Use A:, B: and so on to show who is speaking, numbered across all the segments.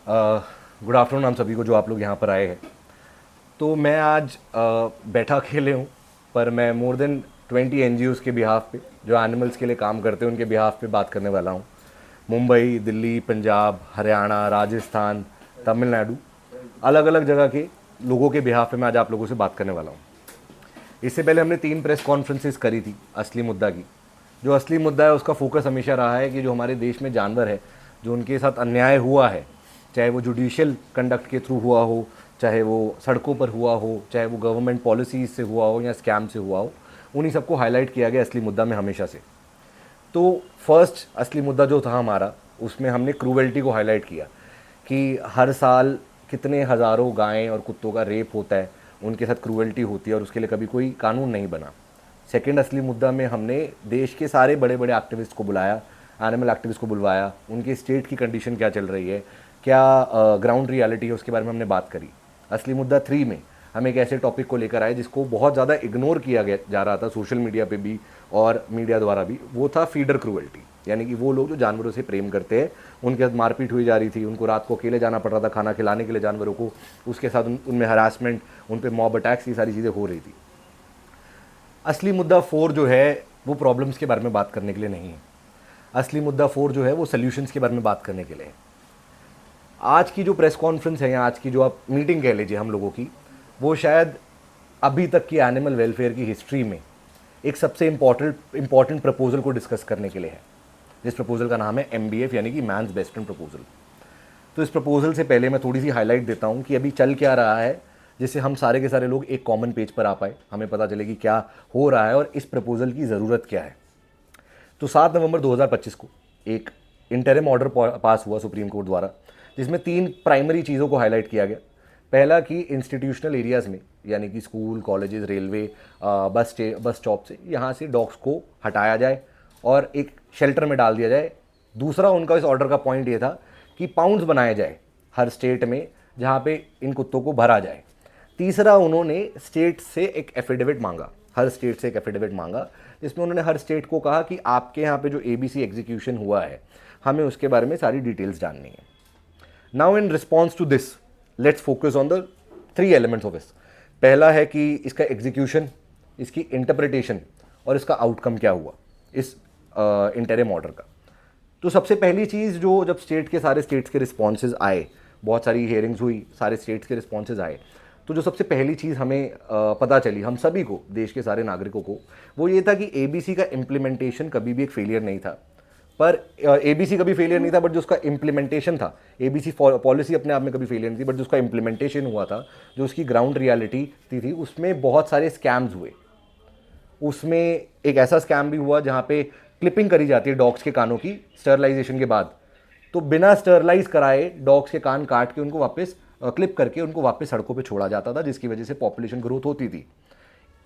A: Good afternoon हम सभी को जो आप लोग यहाँ पर आए हैं। तो मैं आज बैठा अकेले हूँ, पर मैं मोर देन 20 एनजीओज़ के बिहाफ पे जो एनिमल्स के लिए काम करते हैं उनके बिहाफ पे बात करने वाला हूँ। मुंबई, दिल्ली, पंजाब, हरियाणा, राजस्थान, तमिलनाडु, अलग अलग जगह के लोगों के बिहाफ पे मैं आज आप लोगों से बात करने वाला हूँ। इससे पहले हमने 3 प्रेस कॉन्फ्रेंसेस करी थी असली मुद्दा की। जो असली मुद्दा है उसका फोकस हमेशा रहा है कि जो हमारे देश में जानवर है, जो उनके साथ अन्याय हुआ है, चाहे वो जुडिशियल कंडक्ट के थ्रू हुआ हो, चाहे वो सड़कों पर हुआ हो, चाहे वो गवर्नमेंट पॉलिसीज से हुआ हो या स्कैम से हुआ हो, उन्हीं सबको हाईलाइट किया गया असली मुद्दा में हमेशा से। तो फर्स्ट असली मुद्दा जो था हमारा, उसमें हमने क्रूवेल्टी को हाईलाइट किया कि हर साल कितने हज़ारों गायें और कुत्तों का रेप होता है, उनके साथ क्रूवेल्टी होती है और उसके लिए कभी कोई कानून नहीं बना। सेकेंड असली मुद्दा में हमने देश के सारे बड़े बड़े एक्टिविस्ट को बुलाया, एनिमल एक्टिविस्ट को बुलवाया, उनके स्टेट की कंडीशन क्या चल रही है, क्या ग्राउंड रियलिटी है, उसके बारे में हमने बात करी। असली मुद्दा 3 में हम एक ऐसे टॉपिक को लेकर आए जिसको बहुत ज़्यादा इग्नोर किया गया जा रहा था सोशल मीडिया पे भी और मीडिया द्वारा भी। वो था फीडर क्रूएल्टी, यानी कि वो लोग जो जानवरों से प्रेम करते हैं, उनके साथ मारपीट हुई जा रही थी, उनको रात को अकेले जाना पड़ रहा था खाना खिलाने के लिए जानवरों को, उसके साथ उनमें हरासमेंट, उन पर मॉब अटैक्स, ये सारी चीज़ें हो रही थी। असली मुद्दा 4 जो है वो प्रॉब्लम्स के बारे में बात करने के लिए नहीं है। असली मुद्दा 4 जो है वो सॉल्यूशंस के बारे में बात करने के लिए है। आज की जो प्रेस कॉन्फ्रेंस है या आज की जो आप मीटिंग कह लीजिए हम लोगों की, वो शायद अभी तक की एनिमल वेलफेयर की हिस्ट्री में एक सबसे इम्पॉर्टेंट प्रपोजल को डिस्कस करने के लिए है, जिस प्रपोजल का नाम है MBF, यानी कि मैन्स बेस्ट फ्रेंड प्रपोजल। तो इस प्रपोजल से पहले मैं थोड़ी सी हाईलाइट देता हूँ कि अभी चल क्या रहा है, जिससे हम सारे के सारे लोग एक कॉमन पेज पर आ पाए, हमें पता चले कि क्या हो रहा है और इस प्रपोजल की ज़रूरत क्या है। तो 7 नवंबर 2025 को एक इंटरिम ऑर्डर पास हुआ सुप्रीम कोर्ट द्वारा, जिसमें 3 प्राइमरी चीज़ों को हाईलाइट किया गया। पहला कि इंस्टीट्यूशनल एरियाज़ में, यानी कि school, colleges, railway, bus stop से यहाँ से डॉग्स को हटाया जाए और एक शेल्टर में डाल दिया जाए। दूसरा उनका इस ऑर्डर का पॉइंट ये था कि पाउंड्स बनाए जाए हर स्टेट में जहाँ पे इन कुत्तों को भरा जाए। तीसरा उन्होंने स्टेट से एक एफिडेविट मांगा, हर स्टेट से एक एफिडेविट मांगा, जिसमें उन्होंने हर स्टेट को कहा कि आपके यहाँ पे जो ABC एग्जीक्यूशन हुआ है, हमें उसके बारे में सारी डिटेल्स जाननी है। Now in response to this, let's focus on the 3 elements of this. पहला है कि इसका एग्जीक्यूशन, इसकी इंटरप्रिटेशन और इसका आउटकम क्या हुआ इस इंटरिम ऑर्डर का। तो सबसे पहली चीज़, जो जब सारे स्टेट्स के रिस्पॉन्सेज आए, बहुत सारी हियरिंग्स हुई, सारे स्टेट्स के रिस्पॉन्सेज आए, तो जो सबसे पहली चीज़ हमें पता चली, हम सभी को, देश के सारे नागरिकों को, वो ये था कि ABC का इम्प्लीमेंटेशन कभी भी एक फेलियर नहीं था। पर ABC कभी फेलियर नहीं था, बट जो उसका इम्प्लीमेंटेशन था, ABC पॉलिसी अपने आप में कभी फेलियर नहीं थी, बट जो उसका इम्प्लीमेंटेशन हुआ था, जो उसकी ग्राउंड रियलिटी थी, उसमें बहुत सारे स्कैम्स हुए। उसमें एक ऐसा स्कैम भी हुआ जहाँ पे क्लिपिंग करी जाती है डॉग्स के कानों की स्टरलाइजेशन के बाद, तो बिना स्टरलाइज कराए डॉग्स के कान काट के उनको वापस क्लिप करके उनको वापस सड़कों पे छोड़ा जाता था, जिसकी वजह से पॉपुलेशन ग्रोथ होती थी।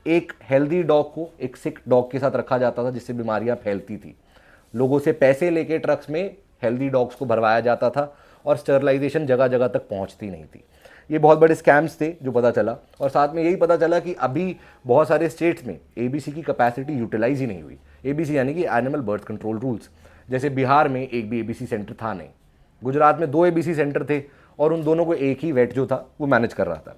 A: एक हेल्दी डॉग को एक सिक डॉग के साथ रखा जाता था, जिससे बीमारियां फैलती थी। लोगों से पैसे लेके ट्रक्स में हेल्दी डॉग्स को भरवाया जाता था और स्टरलाइजेशन जगह जगह तक पहुंचती नहीं थी। ये बहुत बड़े स्कैम्स थे जो पता चला, और साथ में यही पता चला कि अभी बहुत सारे स्टेट्स में ABC की कैपेसिटी यूटिलाइज ही नहीं हुई। ABC यानी कि एनिमल बर्थ कंट्रोल रूल्स। जैसे बिहार में एक भी ABC सेंटर था नहीं, गुजरात में 2 ABC सेंटर थे और उन दोनों को एक ही वेट जो था वो मैनेज कर रहा था।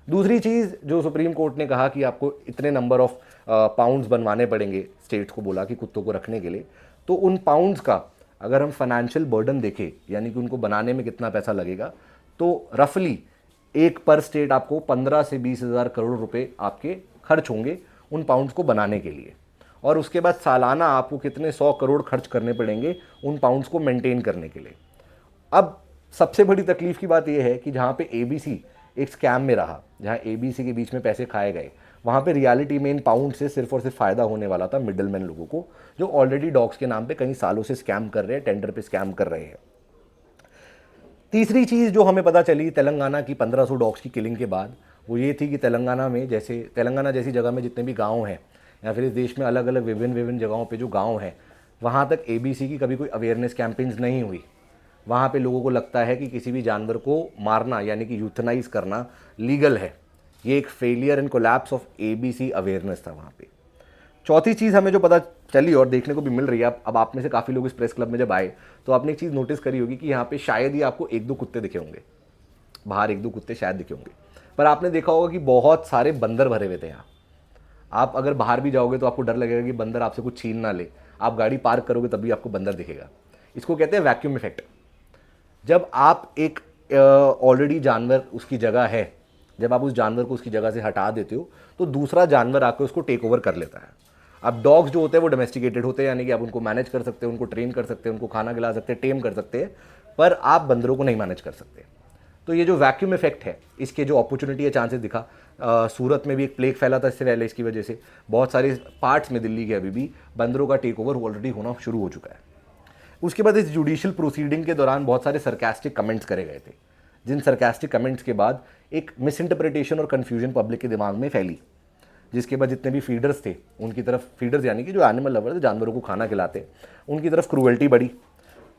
A: दूसरी चीज़ जो सुप्रीम कोर्ट ने कहा कि आपको इतने नंबर ऑफ पाउंड्स बनवाने पड़ेंगे, स्टेट्स को बोला कि कुत्तों को रखने के लिए, तो उन पाउंड्स का अगर हम फाइनेंशियल बर्डन देखें, यानी कि उनको बनाने में कितना पैसा लगेगा, तो रफली एक पर स्टेट आपको 15 से 20 हज़ार करोड़ रुपए आपके खर्च होंगे उन पाउंड्स को बनाने के लिए। और उसके बाद सालाना आपको कितने 100 करोड़ खर्च करने पड़ेंगे उन पाउंड्स को मेंटेन करने के लिए। अब सबसे बड़ी तकलीफ की बात यह है कि जहाँ पे ABC एक स्कैम में रहा, जहाँ ABC के बीच में पैसे खाए गए, वहाँ पे रियलिटी में इन पाउंड से सिर्फ और सिर्फ फ़ायदा होने वाला था मिडलमैन लोगों को, जो ऑलरेडी डॉग्स के नाम पे कई सालों से स्कैम कर रहे हैं, टेंडर पे स्कैम कर रहे हैं। तीसरी चीज़ जो हमें पता चली तेलंगाना की 1500 डॉग्स की किलिंग के बाद, वो ये थी कि तेलंगाना जैसी जगह में जितने भी गाँव हैं, या फिर इस देश में अलग अलग विभिन्न जगहों पर जो गाँव हैं, वहाँ तक ABC की कभी कोई अवेयरनेस कैंपेन्स नहीं हुई। वहाँ पे लोगों को लगता है कि किसी भी जानवर को मारना, यानी कि यूथनाइज करना, लीगल है। ये एक failure and collapse of ABC awareness था वहाँ पे। चौथी चीज़ हमें जो पता चली और देखने को भी मिल रही है, अब आप में से काफ़ी लोग इस प्रेस क्लब में जब आए तो आपने एक चीज़ नोटिस करी होगी कि यहाँ पे शायद ही आपको एक दो कुत्ते दिखे होंगे, बाहर एक दो कुत्ते शायद दिखे होंगे, पर आपने देखा होगा कि बहुत सारे बंदर भरे हुए थे यहाँ। आप अगर बाहर भी जाओगे तो आपको डर लगेगा कि बंदर आपसे कुछ छीन ना ले, आप गाड़ी पार्क करोगे तभी आपको बंदर दिखेगा। इसको कहते हैं वैक्यूम इफेक्ट। जब आप एक ऑलरेडी जानवर उसकी जगह है, जब आप उस जानवर को उसकी जगह से हटा देते हो तो दूसरा जानवर आकर उसको टेक ओवर कर लेता है। अब डॉग्स जो होते हैं वो डोमेस्टिकेटेड होते हैं, यानी कि आप उनको मैनेज कर सकते हैं, उनको ट्रेन कर सकते हैं, उनको खाना खिला सकते हैं, टेम कर सकते हैं, पर आप बंदरों को नहीं मैनेज कर सकते। तो ये जो वैक्यूम इफेक्ट है, इसके जो अपॉर्चुनिटी है, चांसेस दिखा, सूरत में भी एक प्लेग फैला था इससे पहले, इसकी वजह से बहुत सारे पार्ट्स में दिल्ली के अभी भी बंदरों का टेक ओवर ऑलरेडी होना शुरू हो चुका है। उसके बाद इस जुडिशियल प्रोसीडिंग के दौरान बहुत सारे सरकास्टिक कमेंट्स करे गए थे, जिन सरकास्टिक कमेंट्स के बाद एक मिस इंटरप्रिटेशन और कन्फ्यूजन पब्लिक के दिमाग में फैली, जिसके बाद जितने भी फीडर्स थे उनकी तरफ, फीडर्स यानी कि जो एनिमल लवर थे, जानवरों को खाना खिलाते, उनकी तरफ क्रूअल्टी बढ़ी।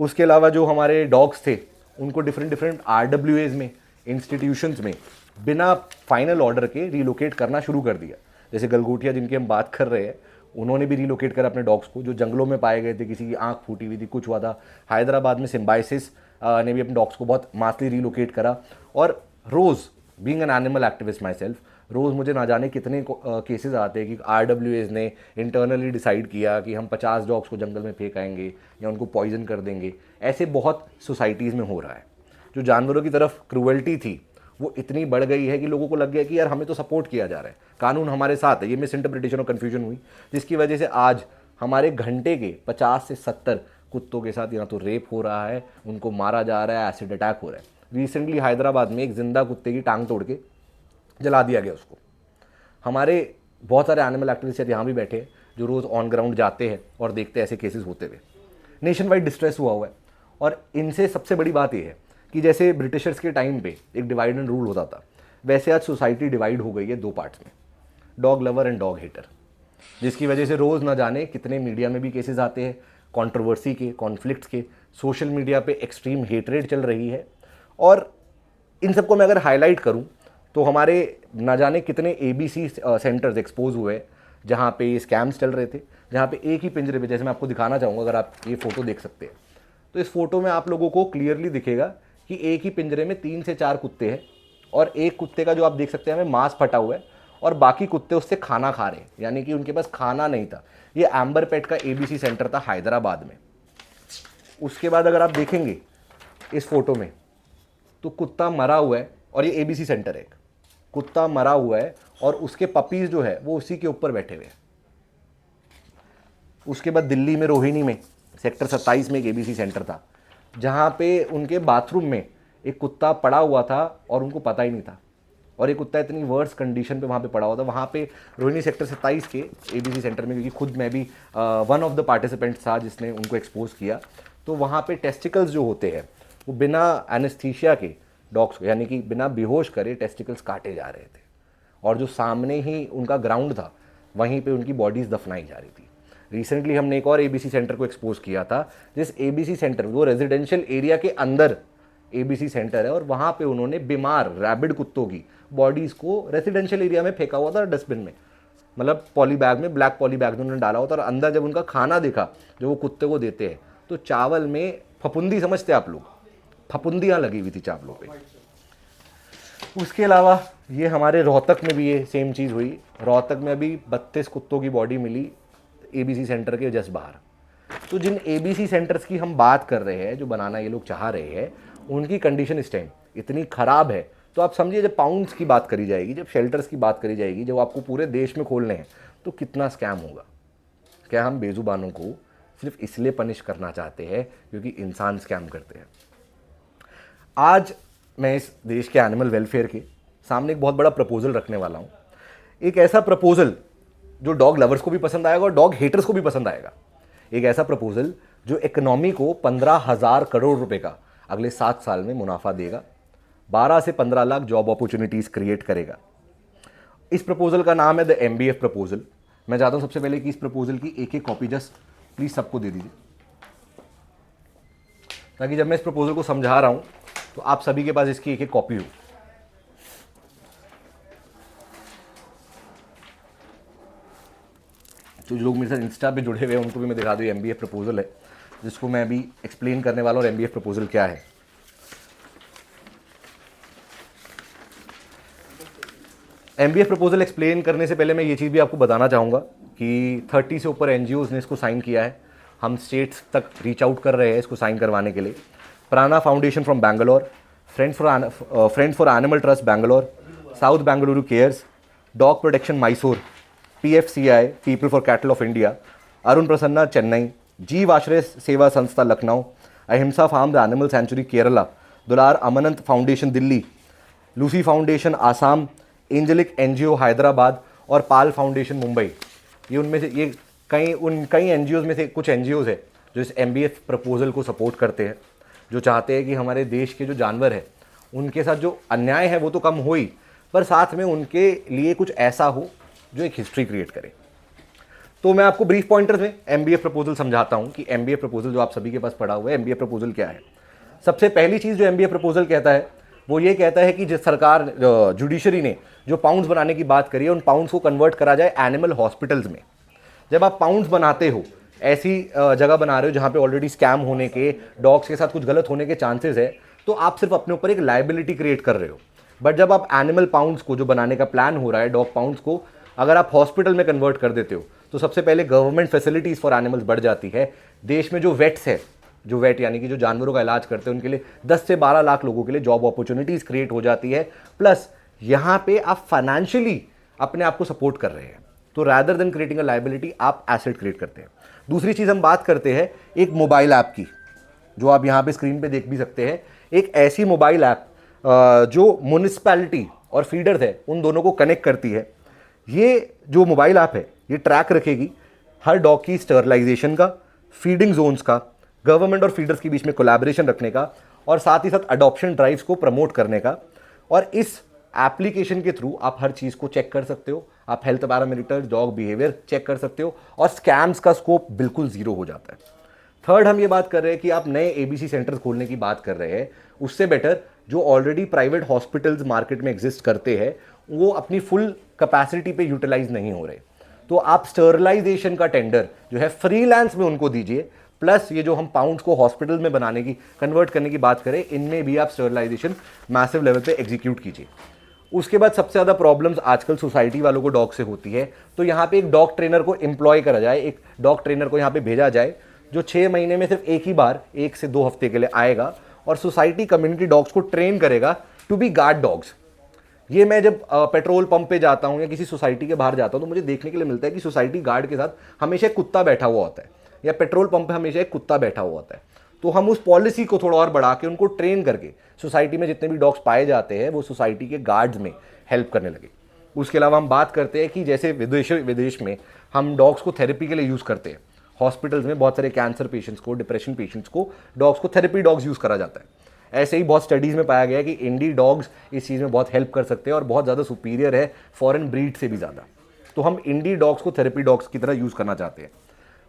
A: उसके अलावा जो हमारे डॉग्स थे उनको डिफरेंट RWAs में, इंस्टीट्यूशंस में बिना फाइनल ऑर्डर के रिलोकेट करना शुरू कर दिया। जैसे गलगोटिया जिनकी हम बात कर रहे हैं, उन्होंने भी रिलोकेट करा अपने डॉग्स को, जो जंगलों में पाए गए थे, किसी की आंख फूटी हुई थी, कुछ हुआ था। हैदराबाद में सिम्बाइसिस ने भी अपने डॉग्स को बहुत मासली रिलोकेट करा। और रोज़ being an animal activist myself, रोज़ मुझे ना जाने कितने केसेस आते हैं कि RWAs ने इंटरनली डिसाइड किया कि हम 50 डॉग्स को जंगल में फेंक आएंगे या उनको पॉइजन कर देंगे। ऐसे बहुत सोसाइटीज़ में हो रहा है। जो जानवरों की तरफ क्रूअल्टी थी वो इतनी बढ़ गई है कि लोगों को लग गया कि यार हमें तो सपोर्ट किया जा रहा है, कानून हमारे साथ है। ये मिस इंटरप्रिटेशन और कन्फ्यूजन हुई, जिसकी वजह से आज हमारे घंटे के 50 से 70 कुत्तों के साथ या तो रेप हो रहा है, उनको मारा जा रहा है, एसिड अटैक हो रहा है। रिसेंटली हैदराबाद में एक जिंदा कुत्ते की टांग तोड़ के जला दिया गया उसको। हमारे बहुत सारे एनिमल एक्टिविस्ट यहाँ भी बैठे हैं जो रोज़ ऑन ग्राउंड जाते हैं और देखते हैं ऐसे केसेस होते हुए। नेशन वाइड डिस्ट्रेस हुआ हुआ है। और इनसे सबसे बड़ी बात यह है कि जैसे ब्रिटिशर्स के टाइम पे एक डिवाइड एंड रूल होता था, वैसे आज सोसाइटी डिवाइड हो गई है दो पार्ट्स में, dog lover and dog hater, जिसकी वजह से रोज़ ना जाने कितने मीडिया में भी केसेस आते हैं कंट्रोवर्सी के, कॉन्फ्लिक्ट्स के, सोशल मीडिया पे एक्सट्रीम हेटरेट चल रही है। और इन सबको मैं अगर हाईलाइट करूं तो हमारे ना जाने कितने ABC सेंटर्स एक्सपोज हुए जहां पे ये स्कैम्स चल रहे थे, जहां पे एक ही पिंजरे पे, जैसे मैं आपको दिखाना चाहूँगा, अगर आप ये फ़ोटो देख सकते हैं तो इस फोटो में आप लोगों को क्लियरली दिखेगा कि एक ही पिंजरे में 3 से 4 कुत्ते हैं, और एक कुत्ते का जो आप देख सकते हैं हमें मांस फटा हुआ है और बाकी कुत्ते उससे खाना खा रहे हैं, यानी कि उनके पास खाना नहीं था। ये एम्बर पेट का ABC सेंटर था हैदराबाद में। उसके बाद अगर आप देखेंगे इस फोटो में तो कुत्ता मरा हुआ है, और ये ABC सेंटर है, कुत्ता मरा हुआ है और उसके पपीज जो है वो उसी के ऊपर बैठे हुए हैं। उसके बाद दिल्ली में रोहिणी में सेक्टर 27 में एक ABC सेंटर था जहाँ पे उनके बाथरूम में एक कुत्ता पड़ा हुआ था और उनको पता ही नहीं था, और ये कुत्ता इतनी वर्स कंडीशन पे वहाँ पे पड़ा हुआ था। वहाँ पे रोहिणी सेक्टर 27 के ABC सेंटर में, क्योंकि खुद मैं भी वन ऑफ द पार्टिसिपेंट्स था जिसने उनको एक्सपोज किया, तो वहाँ पे टेस्टिकल्स जो होते हैं वो बिना एनेस्थीसिया के डॉग्स को, यानी कि बिना बेहोश करे टेस्टिकल्स काटे जा रहे थे, और जो सामने ही उनका ग्राउंड था वहीं पे उनकी बॉडीज़ दफनाई जा रही थी। रिसेंटली हमने एक और ABC सेंटर को एक्सपोज किया था, जिस ABC सेंटर, वो रेजिडेंशियल एरिया के अंदर ABC सेंटर है, और वहाँ पे उन्होंने बीमार रैबिड कुत्तों की बॉडीज़ को रेजिडेंशियल एरिया में फेंका हुआ था डस्टबिन में, मतलब पॉली बैग में, ब्लैक पॉली बैग में उन्होंने डाला हुआ था। और अंदर जब उनका खाना देखा जो वो कुत्ते को देते हैं, तो चावल में फफूंदी, समझते आप लोग, फफूंदियाँ लगी हुई थी चावलों पे। उसके अलावा ये हमारे रोहतक में भी ये सेम चीज़ हुई। रोहतक में अभी 32 कुत्तों की बॉडी मिली ABC सेंटर के जस्ट बाहर। तो जिन ABC सेंटर्स की हम बात कर रहे हैं, जो बनाना ये लोग चाह रहे हैं, उनकी कंडीशन इस टाइम इतनी ख़राब है, तो आप समझिए जब पाउंड्स की बात करी जाएगी, जब शेल्टर्स की बात करी जाएगी, जब आपको पूरे देश में खोलने हैं, तो कितना स्कैम होगा। क्या हम बेजुबानों को सिर्फ इसलिए पनिश करना चाहते हैं क्योंकि इंसान स्कैम करते हैं? आज मैं इस देश के एनिमल वेलफेयर के सामने एक बहुत बड़ा प्रपोजल रखने वाला हूँ, एक ऐसा प्रपोजल जो डॉग लवर्स को भी पसंद आएगा और डॉग हेटर्स को भी पसंद आएगा। एक ऐसा प्रपोजल जो इकोनॉमी को 15,000 करोड़ रुपए का अगले 7 साल में मुनाफा देगा, 12 से 15 लाख जॉब अपॉर्चुनिटीज क्रिएट करेगा। इस प्रपोजल का नाम है द MBF प्रपोजल। मैं चाहता हूं सबसे पहले कि इस प्रपोजल की एक कॉपी जस्ट प्लीज सबको दे दीजिए, ताकि जब मैं इस प्रपोजल को समझा रहा हूं तो आप सभी के पास इसकी एक कॉपी हो। तो जो लोग मेरे साथ इंस्टा पे जुड़े हुए हैं उनको भी मैं दिखा दूँ, एमबीएफ प्रपोजल है जिसको मैं अभी एक्सप्लेन करने वाला हूँ। और एमबीएफ प्रपोजल क्या है? एमबीएफ प्रपोजल एक्सप्लेन करने से पहले मैं ये चीज़ भी आपको बताना चाहूँगा कि 30 से ऊपर एनजीओज़ ने इसको साइन किया है। हम स्टेट्स तक रीच आउट कर रहे हैं इसको साइन करवाने के लिए। Prana foundation from Bangalore, friends for animal trust Bangalore, south Bengaluru cares, dog protection Mysore, PFCI people for cattle of India, Arun Prasanna Chennai, Jeev Ashray Seva Sanstha Lucknow, Ahimsa farm the animal sanctuary Kerala, Dular Amanant foundation Delhi, Lucy foundation Assam, Angelic NGO Hyderabad और पाल फाउंडेशन मुंबई। ये उनमें से ये कई एनजीओज़ में से कुछ एनजीओज़ है जो इस एमबीएफ प्रपोजल को सपोर्ट करते हैं, जो चाहते हैं कि हमारे देश के जो जानवर है उनके साथ जो अन्याय है वो तो कम हो ही, पर साथ में उनके लिए कुछ ऐसा हो जो एक हिस्ट्री क्रिएट करे। तो मैं आपको ब्रीफ पॉइंटर्स में एमबीएफ प्रपोजल समझाता हूँ कि एमबीएफ प्रपोजल जो आप सभी के पास पड़ा हुआ है, एमबीएफ प्रपोजल क्या है। सबसे पहली चीज़ जो एमबीएफ प्रपोजल कहता है वो ये कहता है कि जिस सरकार जुडिशरी ने जो पाउंड्स बनाने की बात करी है, उन पाउंड्स को कन्वर्ट करा जाए एनिमल हॉस्पिटल्स में। जब आप पाउंड्स बनाते हो, ऐसी जगह बना रहे हो जहाँ पे ऑलरेडी स्कैम होने के, डॉग्स के साथ कुछ गलत होने के चांसेस है, तो आप सिर्फ अपने ऊपर एक लाइबिलिटी क्रिएट कर रहे हो। बट जब आप एनिमल पाउंड्स को जो बनाने का प्लान हो रहा है, डॉग पाउंड्स को अगर आप हॉस्पिटल में कन्वर्ट कर देते हो, तो सबसे पहले गवर्नमेंट फैसिलिटीज़ फॉर एनिमल्स बढ़ जाती है। देश में जो वेट्स है, जो वेट यानी कि जो जानवरों का इलाज करते हैं, उनके लिए 10 से 12 लाख लोगों के लिए जॉब अपॉर्चुनिटीज़ क्रिएट हो जाती है। प्लस यहाँ पे आप फाइनेंशियली अपने आप को सपोर्ट कर रहे हैं। तो rather than creating a liability, आप एसेट क्रिएट करते हैं। दूसरी चीज़ हम बात करते हैं एक मोबाइल ऐप की, जो आप यहाँ पे स्क्रीन पे देख भी सकते हैं। एक ऐसी मोबाइल ऐप जो म्युनिसिपैलिटी और फीडर्स है उन दोनों को कनेक्ट करती है। ये जो मोबाइल ऐप है ये ट्रैक रखेगी हर डॉग की स्टरलाइजेशन का, फीडिंग जोन्स का, गवर्नमेंट और फीडर्स के बीच में कोलैबोरेशन रखने का, और साथ ही साथ अडॉप्शन ड्राइव्स को प्रमोट करने का। और इस एप्लीकेशन के थ्रू आप हर चीज़ को चेक कर सकते हो। आप health parameter, dog behaviour check कर सकते हो, और स्कैम्स का स्कोप बिल्कुल जीरो हो जाता है। थर्ड, हम ये बात कर रहे हैं कि आप नए एबीसी सेंटर्स खोलने की बात कर रहे हैं। उससे बेटर जो ऑलरेडी प्राइवेट हॉस्पिटल्स मार्केट में एग्जिस्ट करते हैं वो अपनी फुल कैपेसिटी पे यूटिलाइज नहीं हो रहे। तो आप स्टरलाइजेशन का टेंडर जो है फ्रीलांस में उनको दीजिए। प्लस ये जो हम पाउंड्स को हॉस्पिटल में बनाने की, कन्वर्ट करने की बात करें, इनमें भी आप स्टरलाइजेशन मैसिव लेवल पे एग्जीक्यूट कीजिए। उसके बाद सबसे ज़्यादा प्रॉब्लम्स आजकल सोसाइटी वालों को डॉग से होती है। तो यहाँ पे एक डॉग ट्रेनर को एम्प्लॉय करा जाए, एक डॉग ट्रेनर को यहाँ पे भेजा जाए जो 6 महीने में सिर्फ एक ही बार 1 से 2 हफ्ते के लिए आएगा और सोसाइटी कम्युनिटी डॉग्स को ट्रेन करेगा टू बी गार्ड डॉग्स। ये मैं जब पेट्रोल पंप पे जाता हूँ या किसी सोसाइटी के बाहर जाता हूँ तो मुझे देखने के लिए मिलता है कि सोसाइटी गार्ड के साथ हमेशा एक कुत्ता बैठा हुआ होता है, या पेट्रोल पंप पे हमेशा एक कुत्ता बैठा हुआ होता है। तो हम उस पॉलिसी को थोड़ा और बढ़ा के उनको ट्रेन करके सोसाइटी में जितने भी डॉग्स पाए जाते हैं वो सोसाइटी के गार्ड्स में हेल्प करने लगे। उसके अलावा हम बात करते हैं कि जैसे विदेश में हम डॉग्स को थेरेपी के लिए यूज़ करते हैं। हॉस्पिटल्स में बहुत सारे कैंसर पेशेंट्स को, डिप्रेशन पेशेंट्स को डॉग्स को थेरेपी डॉग्स यूज़ करा जाता है। ऐसे ही बहुत स्टडीज़ में पाया गया है कि इंडी डॉग्स इस चीज़ में बहुत हेल्प कर सकते हैं और बहुत ज़्यादा सुपीरियर है फॉरेन ब्रीड से भी ज़्यादा। तो हम इंडी डॉग्स को थेरेपी डॉग्स की तरह यूज़ करना चाहते हैं।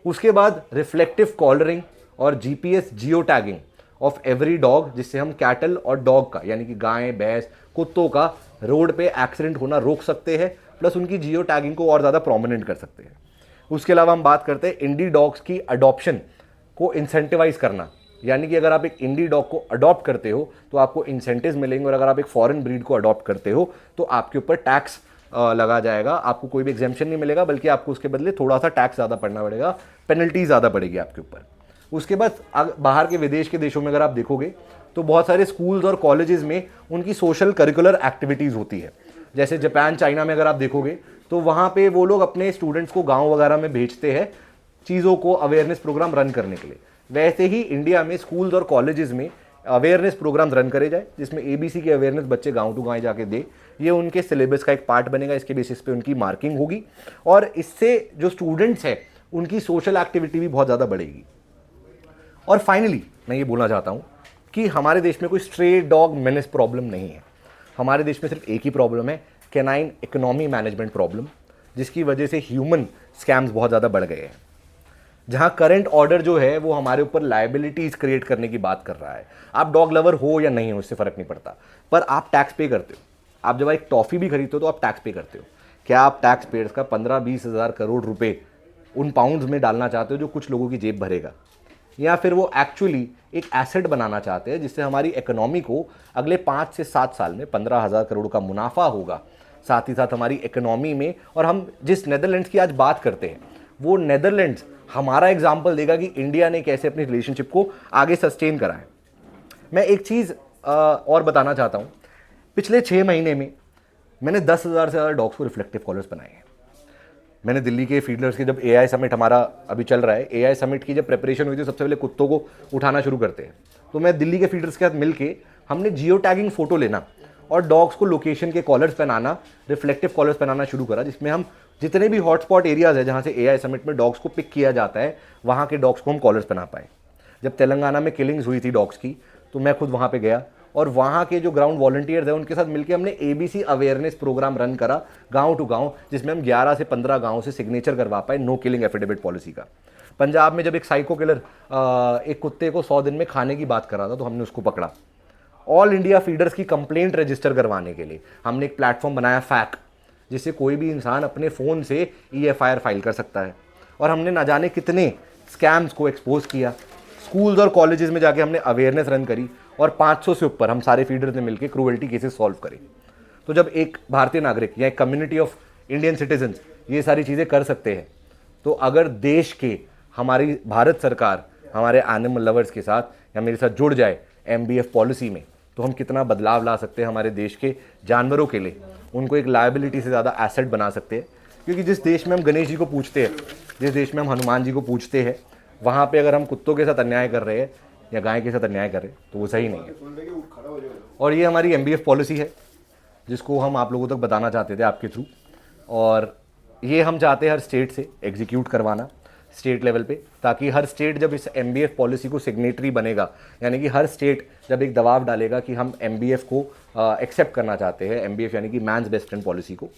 A: उसके बाद रिफ्लेक्टिव कॉलरिंग और GPS geo tagging of every dog, जिससे हम कैटल और डॉग का यानी कि गाय, भैंस, कुत्तों का रोड पे एक्सीडेंट होना रोक सकते हैं। प्लस उनकी जियो टैगिंग को और ज़्यादा प्रोमिनेंट कर सकते हैं। उसके अलावा हम बात करते हैं इंडी डॉग्स की अडॉप्शन को इंसेंटिवाइज करना, यानी कि अगर आप एक इंडी डॉग को अडॉप्ट करते हो तो आपको इंसेंटिव्स मिलेंगे, और अगर आप एक फॉरेन ब्रीड को अडॉप्ट करते हो तो आपके ऊपर टैक्स लगा जाएगा। आपको कोई भी एग्जेम्पशन नहीं मिलेगा, बल्कि आपको उसके बदले थोड़ा सा टैक्स ज़्यादा पड़ना पड़ेगा, पेनल्टी ज़्यादा पड़ेगी आपके ऊपर। उसके बाद बाहर के विदेश के देशों में अगर आप देखोगे तो बहुत सारे स्कूल्स और कॉलेजेस में उनकी सोशल करिकुलर एक्टिविटीज़ होती है। जैसे जापान, चाइना में अगर आप देखोगे तो वहाँ पे वो लोग अपने स्टूडेंट्स को गाँव वगैरह में भेजते हैं चीज़ों को अवेयरनेस प्रोग्राम रन करने के लिए। वैसे ही इंडिया में स्कूल्स और कॉलेजेस में अवेयरनेस प्रोग्राम्स रन करे जाए, जिसमें एबीसी की अवेयरनेस बच्चे गांव टू गांव जाके दे। ये उनके सिलेबस का एक पार्ट बनेगा, इसके बेसिस पे उनकी मार्किंग होगी और इससे जो स्टूडेंट्स हैं उनकी सोशल एक्टिविटी भी बहुत ज़्यादा बढ़ेगी। और फाइनली मैं ये बोलना चाहता हूँ कि हमारे देश में कोई स्ट्रे डॉग मेनेस प्रॉब्लम नहीं है। हमारे देश में सिर्फ एक ही प्रॉब्लम है, कैनाइन इकोनॉमी मैनेजमेंट प्रॉब्लम, जिसकी वजह से ह्यूमन स्कैम्स बहुत ज़्यादा बढ़ गए हैं। जहां करंट ऑर्डर जो है वो हमारे ऊपर लायबिलिटीज क्रिएट करने की बात कर रहा है। आप डॉग लवर हो या नहीं हो इससे फर्क नहीं पड़ता, पर आप टैक्स पे करते हो। आप जब एक टॉफ़ी भी खरीदते हो तो आप टैक्स पे करते हो। क्या आप टैक्स पेयर्स का 15-20 हज़ार करोड़ रुपए उन पाउंड्स में डालना चाहते हो जो कुछ लोगों की जेब भरेगा, या फिर वो एक्चुअली एक एसेट बनाना चाहते हैं जिससे हमारी इकोनॉमी को अगले 5 से 7 साल में 15,000 करोड़ का मुनाफा होगा, साथ ही साथ हमारी इकोनॉमी में। और हम जिस नेदरलैंड्स की आज बात करते हैं, वो नेदरलैंड्स हमारा एग्जाम्पल देगा कि इंडिया ने कैसे अपनी रिलेशनशिप को आगे सस्टेन करा है। मैं एक चीज़ और बताना चाहता हूँ, पिछले 6 महीने में मैंने 10,000 से ज़्यादा डॉग्स को रिफ्लेक्टिव कॉलर्स बनाए हैं। मैंने दिल्ली के फील्डर्स के, जब एआई समिट हमारा अभी चल रहा है, एआई समिट की जब प्रिपरेशन हुई थी, सबसे पहले कुत्तों को उठाना शुरू करते हैं, तो मैं दिल्ली के फील्डर्स के साथ मिलके हमने जियो टैगिंग फोटो लेना और डॉग्स को लोकेशन के कॉलर्स पहनाना, रिफ्लेक्टिव कॉलर्स पहनाना शुरू करा, जिसमें हम जितने भी हॉटस्पॉट एरियाज है जहाँ से एआई समिट में डॉग्स को पिक किया जाता है, वहाँ के डॉग्स को हम कॉलर्स पहना पाए। जब तेलंगाना में किलिंग्स हुई थी डॉग्स की, तो मैं खुद वहाँ पे गया और वहाँ के जो ग्राउंड वॉलंटियर्स हैं उनके साथ मिलकर हमने एबीसी अवेयरनेस प्रोग्राम रन करा गांव टू गांव, जिसमें हम 11 से 15 गांव से सिग्नेचर करवा पाए नो किलिंग एफिडेविट पॉलिसी का। पंजाब में जब एक साइको किलर एक कुत्ते को 100 दिन में खाने की बात कर रहा था, तो हमने उसको पकड़ा। ऑल इंडिया फीडर्स की कंप्लेंट रजिस्टर करवाने के लिए हमने एक प्लेटफॉर्म बनाया फैक, जिससे कोई भी इंसान अपने फ़ोन से EFIR फाइल कर सकता है। और हमने ना जाने कितने स्कैम्स को एक्सपोज किया। स्कूल्स और कॉलेजेस में जाके हमने अवेयरनेस रन करी और 500 से ऊपर हम सारे फीडर्स ने मिलकर क्रूअल्टी केसेस सॉल्व करे। तो जब एक भारतीय नागरिक या एक कम्युनिटी ऑफ इंडियन सिटीजन्स ये सारी चीज़ें कर सकते हैं, तो अगर देश के, हमारी भारत सरकार हमारे एनिमल लवर्स के साथ या मेरे साथ जुड़ जाए MBF पॉलिसी में, तो हम कितना बदलाव ला सकते हैं हमारे देश के जानवरों के लिए। उनको एक लायबिलिटी से ज़्यादा एसेट बना सकते हैं। क्योंकि जिस देश में हम गणेश जी को पूछते हैं, जिस देश में हम हनुमान जी को पूछते हैं, वहाँ पे अगर हम कुत्तों के साथ अन्याय कर रहे हैं या गाय के साथ अन्याय कर रहे हैं, तो वो सही नहीं है। और ये हमारी MBF पॉलिसी है, जिसको हम आप लोगों तक बताना चाहते थे आपके थ्रू। और ये हम चाहते हैं हर स्टेट से एग्जीक्यूट करवाना, स्टेट लेवल पे, ताकि हर स्टेट जब इस MBF पॉलिसी को सिग्नेटरी बनेगा, यानी कि हर स्टेट जब एक दबाव डालेगा कि हम MBF को एक्सेप्ट करना चाहते हैं, MBF यानी कि मैन्स बेस्ट फ्रेंड पॉलिसी को,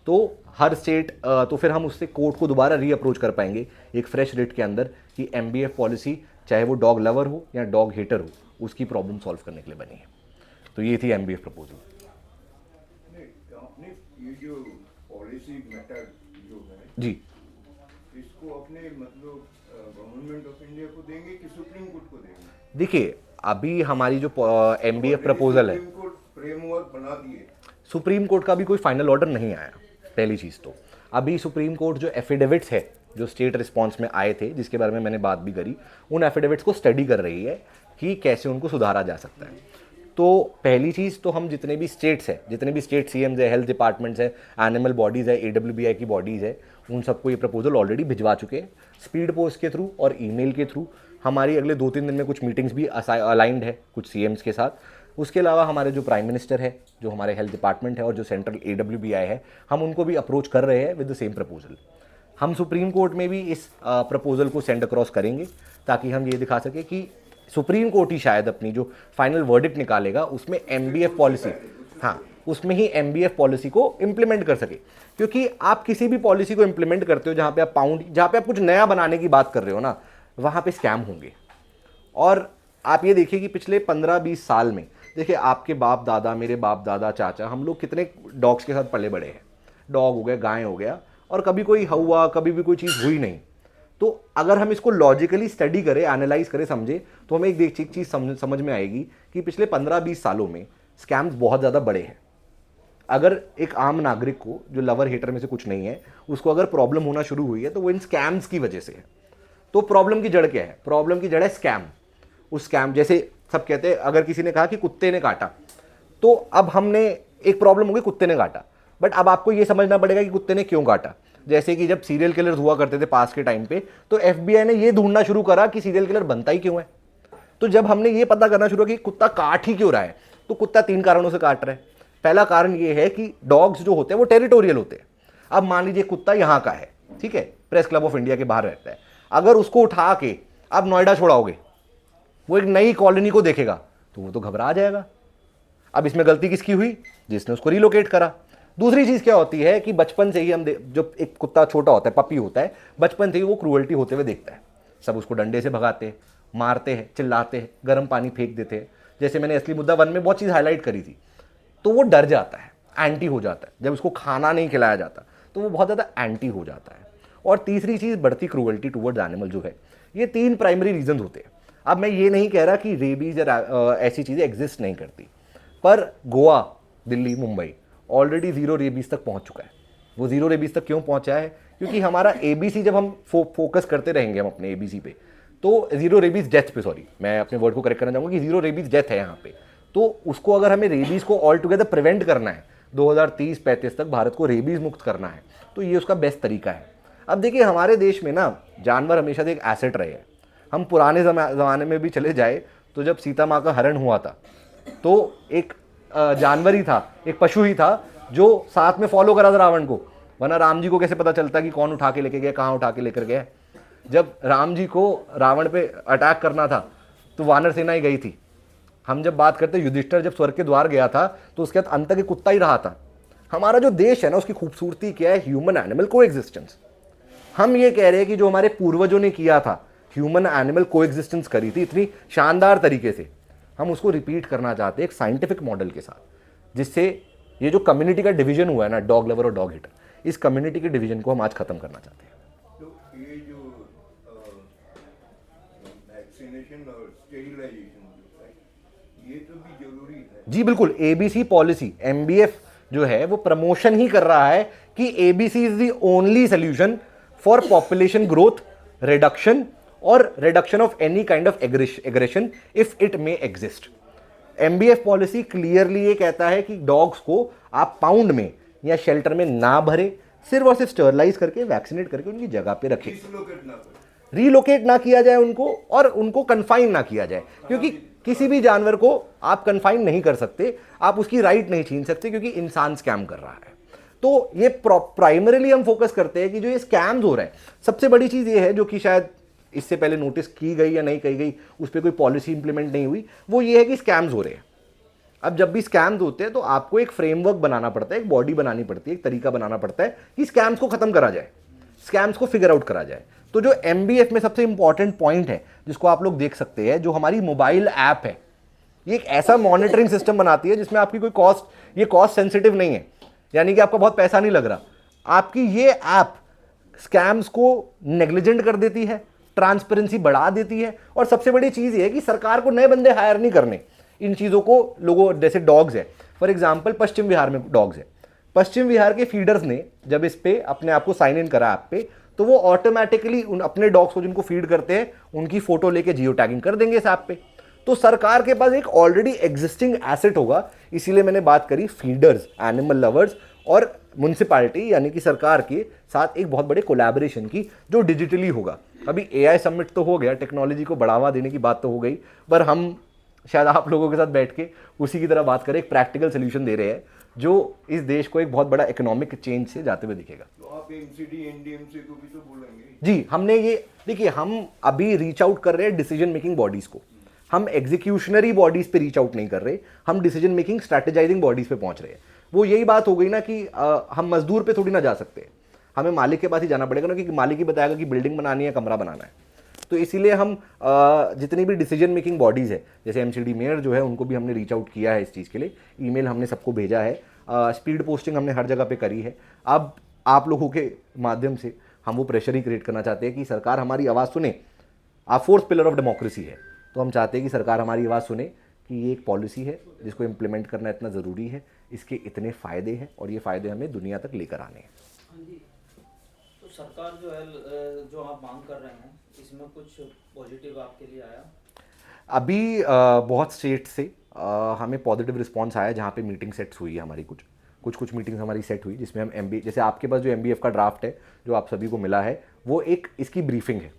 A: तो हर स्टेट तो फिर हम उससे कोर्ट को दोबारा रीअप्रोच कर पाएंगे एक फ्रेश रेट के अंदर कि MBF पॉलिसी, चाहे वो डॉग लवर हो या डॉग हेटर हो, उसकी प्रॉब्लम सॉल्व करने के लिए बनी है। तो ये थी MBF प्रपोजल।
B: ये जो पॉलिसी मैटर जो है
A: जी,
B: इसको अपने मतलब गवर्नमेंट ऑफ इंडिया को देंगे कि सुप्रीम कोर्ट को देंगे?
A: देखिए अभी हमारी जो MBF प्रपोजल है,
B: सुप्रीम कोर्ट फ्रेमवर्क बना दिए,
A: सुप्रीम कोर्ट का भी कोई फाइनल ऑर्डर नहीं आया। पहली चीज़ तो अभी सुप्रीम कोर्ट जो एफिडेविट्स है जो स्टेट रिस्पांस में आए थे, जिसके बारे में मैंने बात भी करी, उन एफिडेविट्स को स्टडी कर रही है कि कैसे उनको सुधारा जा सकता है। तो पहली चीज़ तो हम जितने भी स्टेट्स हैं, जितने भी स्टेट CMs है, हेल्थ डिपार्टमेंट्स है, एनिमल बॉडीज़ है, AWBI की बॉडीज़ है, उन सबको ये प्रपोजल ऑलरेडी भिजवा चुके हैं स्पीड पोस्ट के थ्रू और ईमेल के थ्रू। हमारी अगले 2-3 दिन में कुछ मीटिंग्स भी अलाइंड है कुछ CMs के साथ। उसके अलावा हमारे जो प्राइम मिनिस्टर है, जो हमारे हेल्थ डिपार्टमेंट है और जो सेंट्रल AWBI है, हम उनको भी अप्रोच कर रहे हैं विद द सेम प्रपोजल। हम सुप्रीम कोर्ट में भी इस प्रपोजल को सेंड अक्रॉस करेंगे ताकि हम ये दिखा सके कि सुप्रीम कोर्ट ही शायद अपनी जो फाइनल वर्डिक्ट निकालेगा उसमें MBF पॉलिसी, हाँ उसमें ही MBF पॉलिसी को इम्प्लीमेंट कर सके। क्योंकि आप किसी भी पॉलिसी को इम्प्लीमेंट करते हो जहाँ पे आप जहाँ पे आप कुछ नया बनाने की बात कर रहे हो ना, वहाँ पे स्कैम होंगे। और आप ये देखिए कि पिछले 15-20 साल में, देखिए आपके बाप दादा, मेरे बाप दादा, चाचा, हम लोग कितने डॉग्स के साथ पले बड़े हैं। डॉग हो गया, गाय हो गया, और कभी कोई हुआ, कभी भी कोई चीज़ हुई नहीं। तो अगर हम इसको लॉजिकली स्टडी करें, एनालाइज करें, समझे, तो हमें एक चीज़ समझ में आएगी कि पिछले 15-20 सालों में स्कैम्स बहुत ज़्यादा बड़े हैं। अगर एक आम नागरिक को, जो लवर हेटर में से कुछ नहीं है, उसको अगर प्रॉब्लम होना शुरू हुई है तो वो इन स्कैम्स की वजह से है। तो प्रॉब्लम की जड़ क्या है? प्रॉब्लम की जड़ है स्कैम। उस स्कैम, जैसे सब कहते हैं, अगर किसी ने कहा कि कुत्ते ने काटा, तो अब हमने एक प्रॉब्लम हो गई, कुत्ते ने काटा, बट अब आपको ये समझना पड़ेगा कि कुत्ते ने क्यों काटा। जैसे कि जब सीरियल किलर्स हुआ करते थे पास के टाइम पे, तो FBI ने ये ढूंढना शुरू करा कि सीरियल किलर बनता ही क्यों है। तो जब हमने ये पता करना शुरू किया कि कुत्ता काट ही क्यों रहा है, तो कुत्ता 3 कारणों से काट रहा है। पहला कारण ये है कि डॉग्स जो होते हैं वो टेरिटोरियल होते हैं। अब मान लीजिए कुत्ता यहाँ का है, ठीक है, प्रेस क्लब ऑफ इंडिया के बाहर रहता है, अगर उसको उठा के आप नोएडा छोड़ाओगे, वो एक नई कॉलोनी को देखेगा तो वो तो घबरा जाएगा। अब इसमें गलती किसकी हुई? जिसने उसको रिलोकेट करा। दूसरी चीज क्या होती है कि बचपन से ही हम जब एक कुत्ता छोटा होता है, पपी होता है, बचपन से ही वो क्रूअल्टी होते हुए देखता है। सब उसको डंडे से भगाते हैं, मारते हैं, चिल्लाते हैं, गर्म पानी फेंक देते हैं। जैसे मैंने असली मुद्दा 1 में बहुत चीज़ हाईलाइट करी थी, तो वो डर जाता है, एंटी हो जाता है। जब उसको खाना नहीं खिलाया जाता तो वो बहुत ज़्यादा एंटी हो जाता है। और तीसरी चीज़ बढ़ती क्रूअल्टी टुवर्ड्स एनिमल जो है। ये 3 प्राइमरी रीजन होते हैं। अब मैं ये नहीं कह रहा कि रेबीज या ऐसी चीज़ें एग्जिस्ट नहीं करती, पर गोवा, दिल्ली, मुंबई ऑलरेडी 0 रेबीज तक पहुंच चुका है। वो 0 रेबीज तक क्यों पहुंचा है? क्योंकि हमारा ABC जब हम फोकस करते रहेंगे हम अपने ABC पे, तो 0 रेबीज डेथ पे, सॉरी मैं अपने वर्ड को करेक्ट करना चाहूँगा कि 0 रेबीज डेथ है यहाँ पे। तो उसको अगर हमें रेबीज को ऑल टुगेदर प्रिवेंट करना है, 2030-35 तक भारत को रेबीज मुक्त करना है, तो ये उसका बेस्ट तरीका है। अब देखिए हमारे देश में ना जानवर हमेशा से एक एसेट रहे हैं। हम पुराने ज़माने में भी चले जाए तो जब सीता माँ का हरण हुआ था तो एक जानवर ही था, एक पशु ही था जो साथ में फॉलो करा था रावण को, वरना राम जी को कैसे पता चलता कि कौन उठा के लेके गया, कहाँ उठा के लेकर गया। जब राम जी को रावण पे अटैक करना था तो वानर सेना ही गई थी। हम जब बात करते युधिष्ठिर जब स्वर्ग के द्वार गया था तो उसके बाद अंत के कुत्ता ही रहा था। हमारा जो देश है ना उसकी खूबसूरती क्या है? ह्यूमन एनिमल को एग्जिस्टेंस। हम ये कह रहे हैं कि जो हमारे पूर्वजों ने किया था, ह्यूमन एनिमल को एग्जिस्टेंस करी थी इतनी शानदार तरीके से, हम उसको रिपीट करना चाहते हैं एक साइंटिफिक मॉडल के साथ, जिससे ये जो कम्युनिटी का डिवीजन हुआ है ना, डॉग लवर और डॉग हिटर, इस कम्युनिटी के डिवीजन को हम आज खत्म करना चाहते हैं।
B: तो ये जो वैक्सीनेशन और स्टेरिलाइजेशन ये तो भी जरूरी है।
A: जी बिल्कुल, ABC पॉलिसी, MBF जो है वो प्रमोशन ही कर रहा है कि ABC is the only solution for population growth reduction और reduction of any kind of aggression if it may exist. MBF policy clearly ये कहता है कि डॉग्स को आप पाउंड में या शेल्टर में ना भरे, सिर्फ और सिर्फ स्टरलाइज करके वैक्सीनेट करके उनकी जगह पे रखें, रीलोकेट ना किया जाए उनको, और उनको कन्फाइन ना किया जाए, क्योंकि किसी भी जानवर को आप कन्फाइन नहीं कर सकते, आप उसकी राइट नहीं छीन सकते, क्योंकि इंसान स्कैम कर रहा है। तो ये प्राइमरीली हम फोकस करते हैं कि जो ये स्कैम्स हो रहे हैं, सबसे बड़ी चीज़ ये है जो कि शायद इससे पहले नोटिस की गई या नहीं की गई, उस पर कोई पॉलिसी इंप्लीमेंट नहीं हुई, वो ये है कि स्कैम्स हो रहे हैं। अब जब भी स्कैम्स होते हैं तो आपको एक फ्रेमवर्क बनाना पड़ता है, एक बॉडी बनानी पड़ती है, एक तरीका बनाना पड़ता है कि स्कैम्स को खत्म करा जाए, स्कैम्स को फिगर आउट करा जाए। तो जो MBF में सबसे इंपॉर्टेंट पॉइंट है जिसको आप लोग देख सकते हैं, जो हमारी मोबाइल ऐप है, ये एक ऐसा मॉनिटरिंग सिस्टम बनाती है जिसमें आपकी कोई कॉस्ट, ये कॉस्ट सेंसिटिव नहीं है, यानी कि आपका बहुत पैसा नहीं लग रहा। आपकी ये ऐप स्कैम्स को नेग्लिजेंट कर देती है, ट्रांसपेरेंसी बढ़ा देती है, और सबसे बड़ी चीज़ ये है कि सरकार को नए बंदे हायर नहीं करने इन चीज़ों को। लोगों जैसे डॉग्स है, फॉर एग्जाम्पल पश्चिम बिहार में डॉग्स है, पश्चिम बिहार के फीडर्स ने जब इस पे अपने आप को साइन इन करा ऐप पे, तो वो ऑटोमेटिकली उन अपने डॉग्स को जिनको फीड करते हैं उनकी फोटो लेके जियो टैगिंग कर देंगे इस ऐप पे। तो सरकार के पास एक ऑलरेडी एग्जिस्टिंग एसेट होगा। इसीलिए मैंने बात करी फीडर्स, एनिमल लवर्स और म्युनिसिपैलिटी यानी कि सरकार के साथ एक बहुत बड़े कोलैबोरेशन की, जो डिजिटली होगा। अभी AI समिट तो हो गया, टेक्नोलॉजी को बढ़ावा देने की बात तो हो गई, पर हम शायद आप लोगों के साथ बैठ के उसी की तरह बात करें, एक प्रैक्टिकल सोल्यूशन दे रहे हैं जो इस देश को एक बहुत बड़ा इकोनॉमिक चेंज से जाते हुए दिखेगा।
B: तो आप MCD NDMC को भी तो बोलेंगे?
A: जी, हमने ये देखिए, हम अभी रीच आउट कर रहे हैं डिसीजन मेकिंग बॉडीज को, हम एग्जीक्यूशनरी बॉडीज पे रीच आउट नहीं कर रहे, हम डिसीजन मेकिंग स्ट्रैटेजाइजिंग बॉडीज पे पहुंच रहे हैं। वो यही बात हो गई ना कि हम मजदूर पे थोड़ी ना जा सकते, हमें मालिक के पास ही जाना पड़ेगा ना, क्योंकि मालिक ही बताएगा कि बिल्डिंग बनानी है, कमरा बनाना है। तो इसीलिए हम जितनी भी डिसीजन मेकिंग बॉडीज़ है, जैसे MCD मेयर जो है, उनको भी हमने रीच आउट किया है इस चीज़ के लिए, ईमेल हमने सबको भेजा है, स्पीड पोस्टिंग हमने हर जगह पे करी है। अब आप लोगों के माध्यम से हम वो प्रेशर ही क्रिएट करना चाहते हैं कि सरकार हमारी आवाज़ सुने। आप फोर्थ पिलर ऑफ डेमोक्रेसी है, तो हम चाहते हैं कि सरकार हमारी आवाज़ सुने कि ये एक पॉलिसी है जिसको इम्प्लीमेंट करना इतना ज़रूरी है, इसके इतने फ़ायदे हैं और ये फ़ायदे हमें दुनिया तक लेकर आने हैं।
C: हाँ जी, तो सरकार जो है, जो आप मांग कर रहे हैं, इसमें कुछ पॉजिटिव आपके लिए आया?
A: अभी बहुत स्टेट से हमें पॉजिटिव रिस्पांस आया, जहाँ पे मीटिंग सेट्स हुई है हमारी, कुछ मीटिंग्स हमारी सेट हुई, जिसमें हम जैसे आपके पास जो MBF का ड्राफ्ट है जो आप सभी को मिला है, वो एक इसकी ब्रीफिंग है,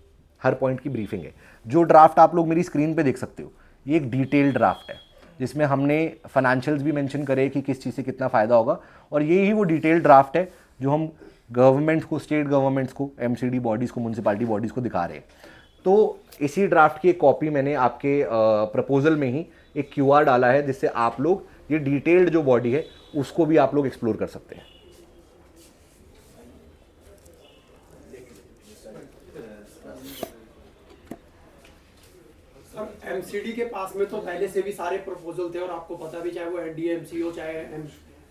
A: हर पॉइंट की ब्रीफिंग है। जो ड्राफ्ट आप लोग मेरी स्क्रीन पे देख सकते हो, ये एक डिटेल्ड ड्राफ्ट है जिसमें हमने फाइनेंशियल्स भी मेंशन करे कि किस चीज़ से कितना फ़ायदा होगा, और ये ही वो डिटेल्ड ड्राफ्ट है जो हम गवर्नमेंट्स को, स्टेट गवर्नमेंट्स को, MCD बॉडीज़ को, म्यूनसिपैलिटी बॉडीज़ को दिखा रहे हैं। तो इसी ड्राफ्ट की एक कॉपी मैंने आपके प्रपोजल में ही एक QR डाला है, जिससे आप लोग ये डिटेल्ड जो बॉडी है उसको भी आप लोग एक्सप्लोर कर सकते हैं।
D: MCD के पास में तो पहले से भी सारे प्रपोजल थे, और आपको पता भी, चाहे वो NDMC हो चाहे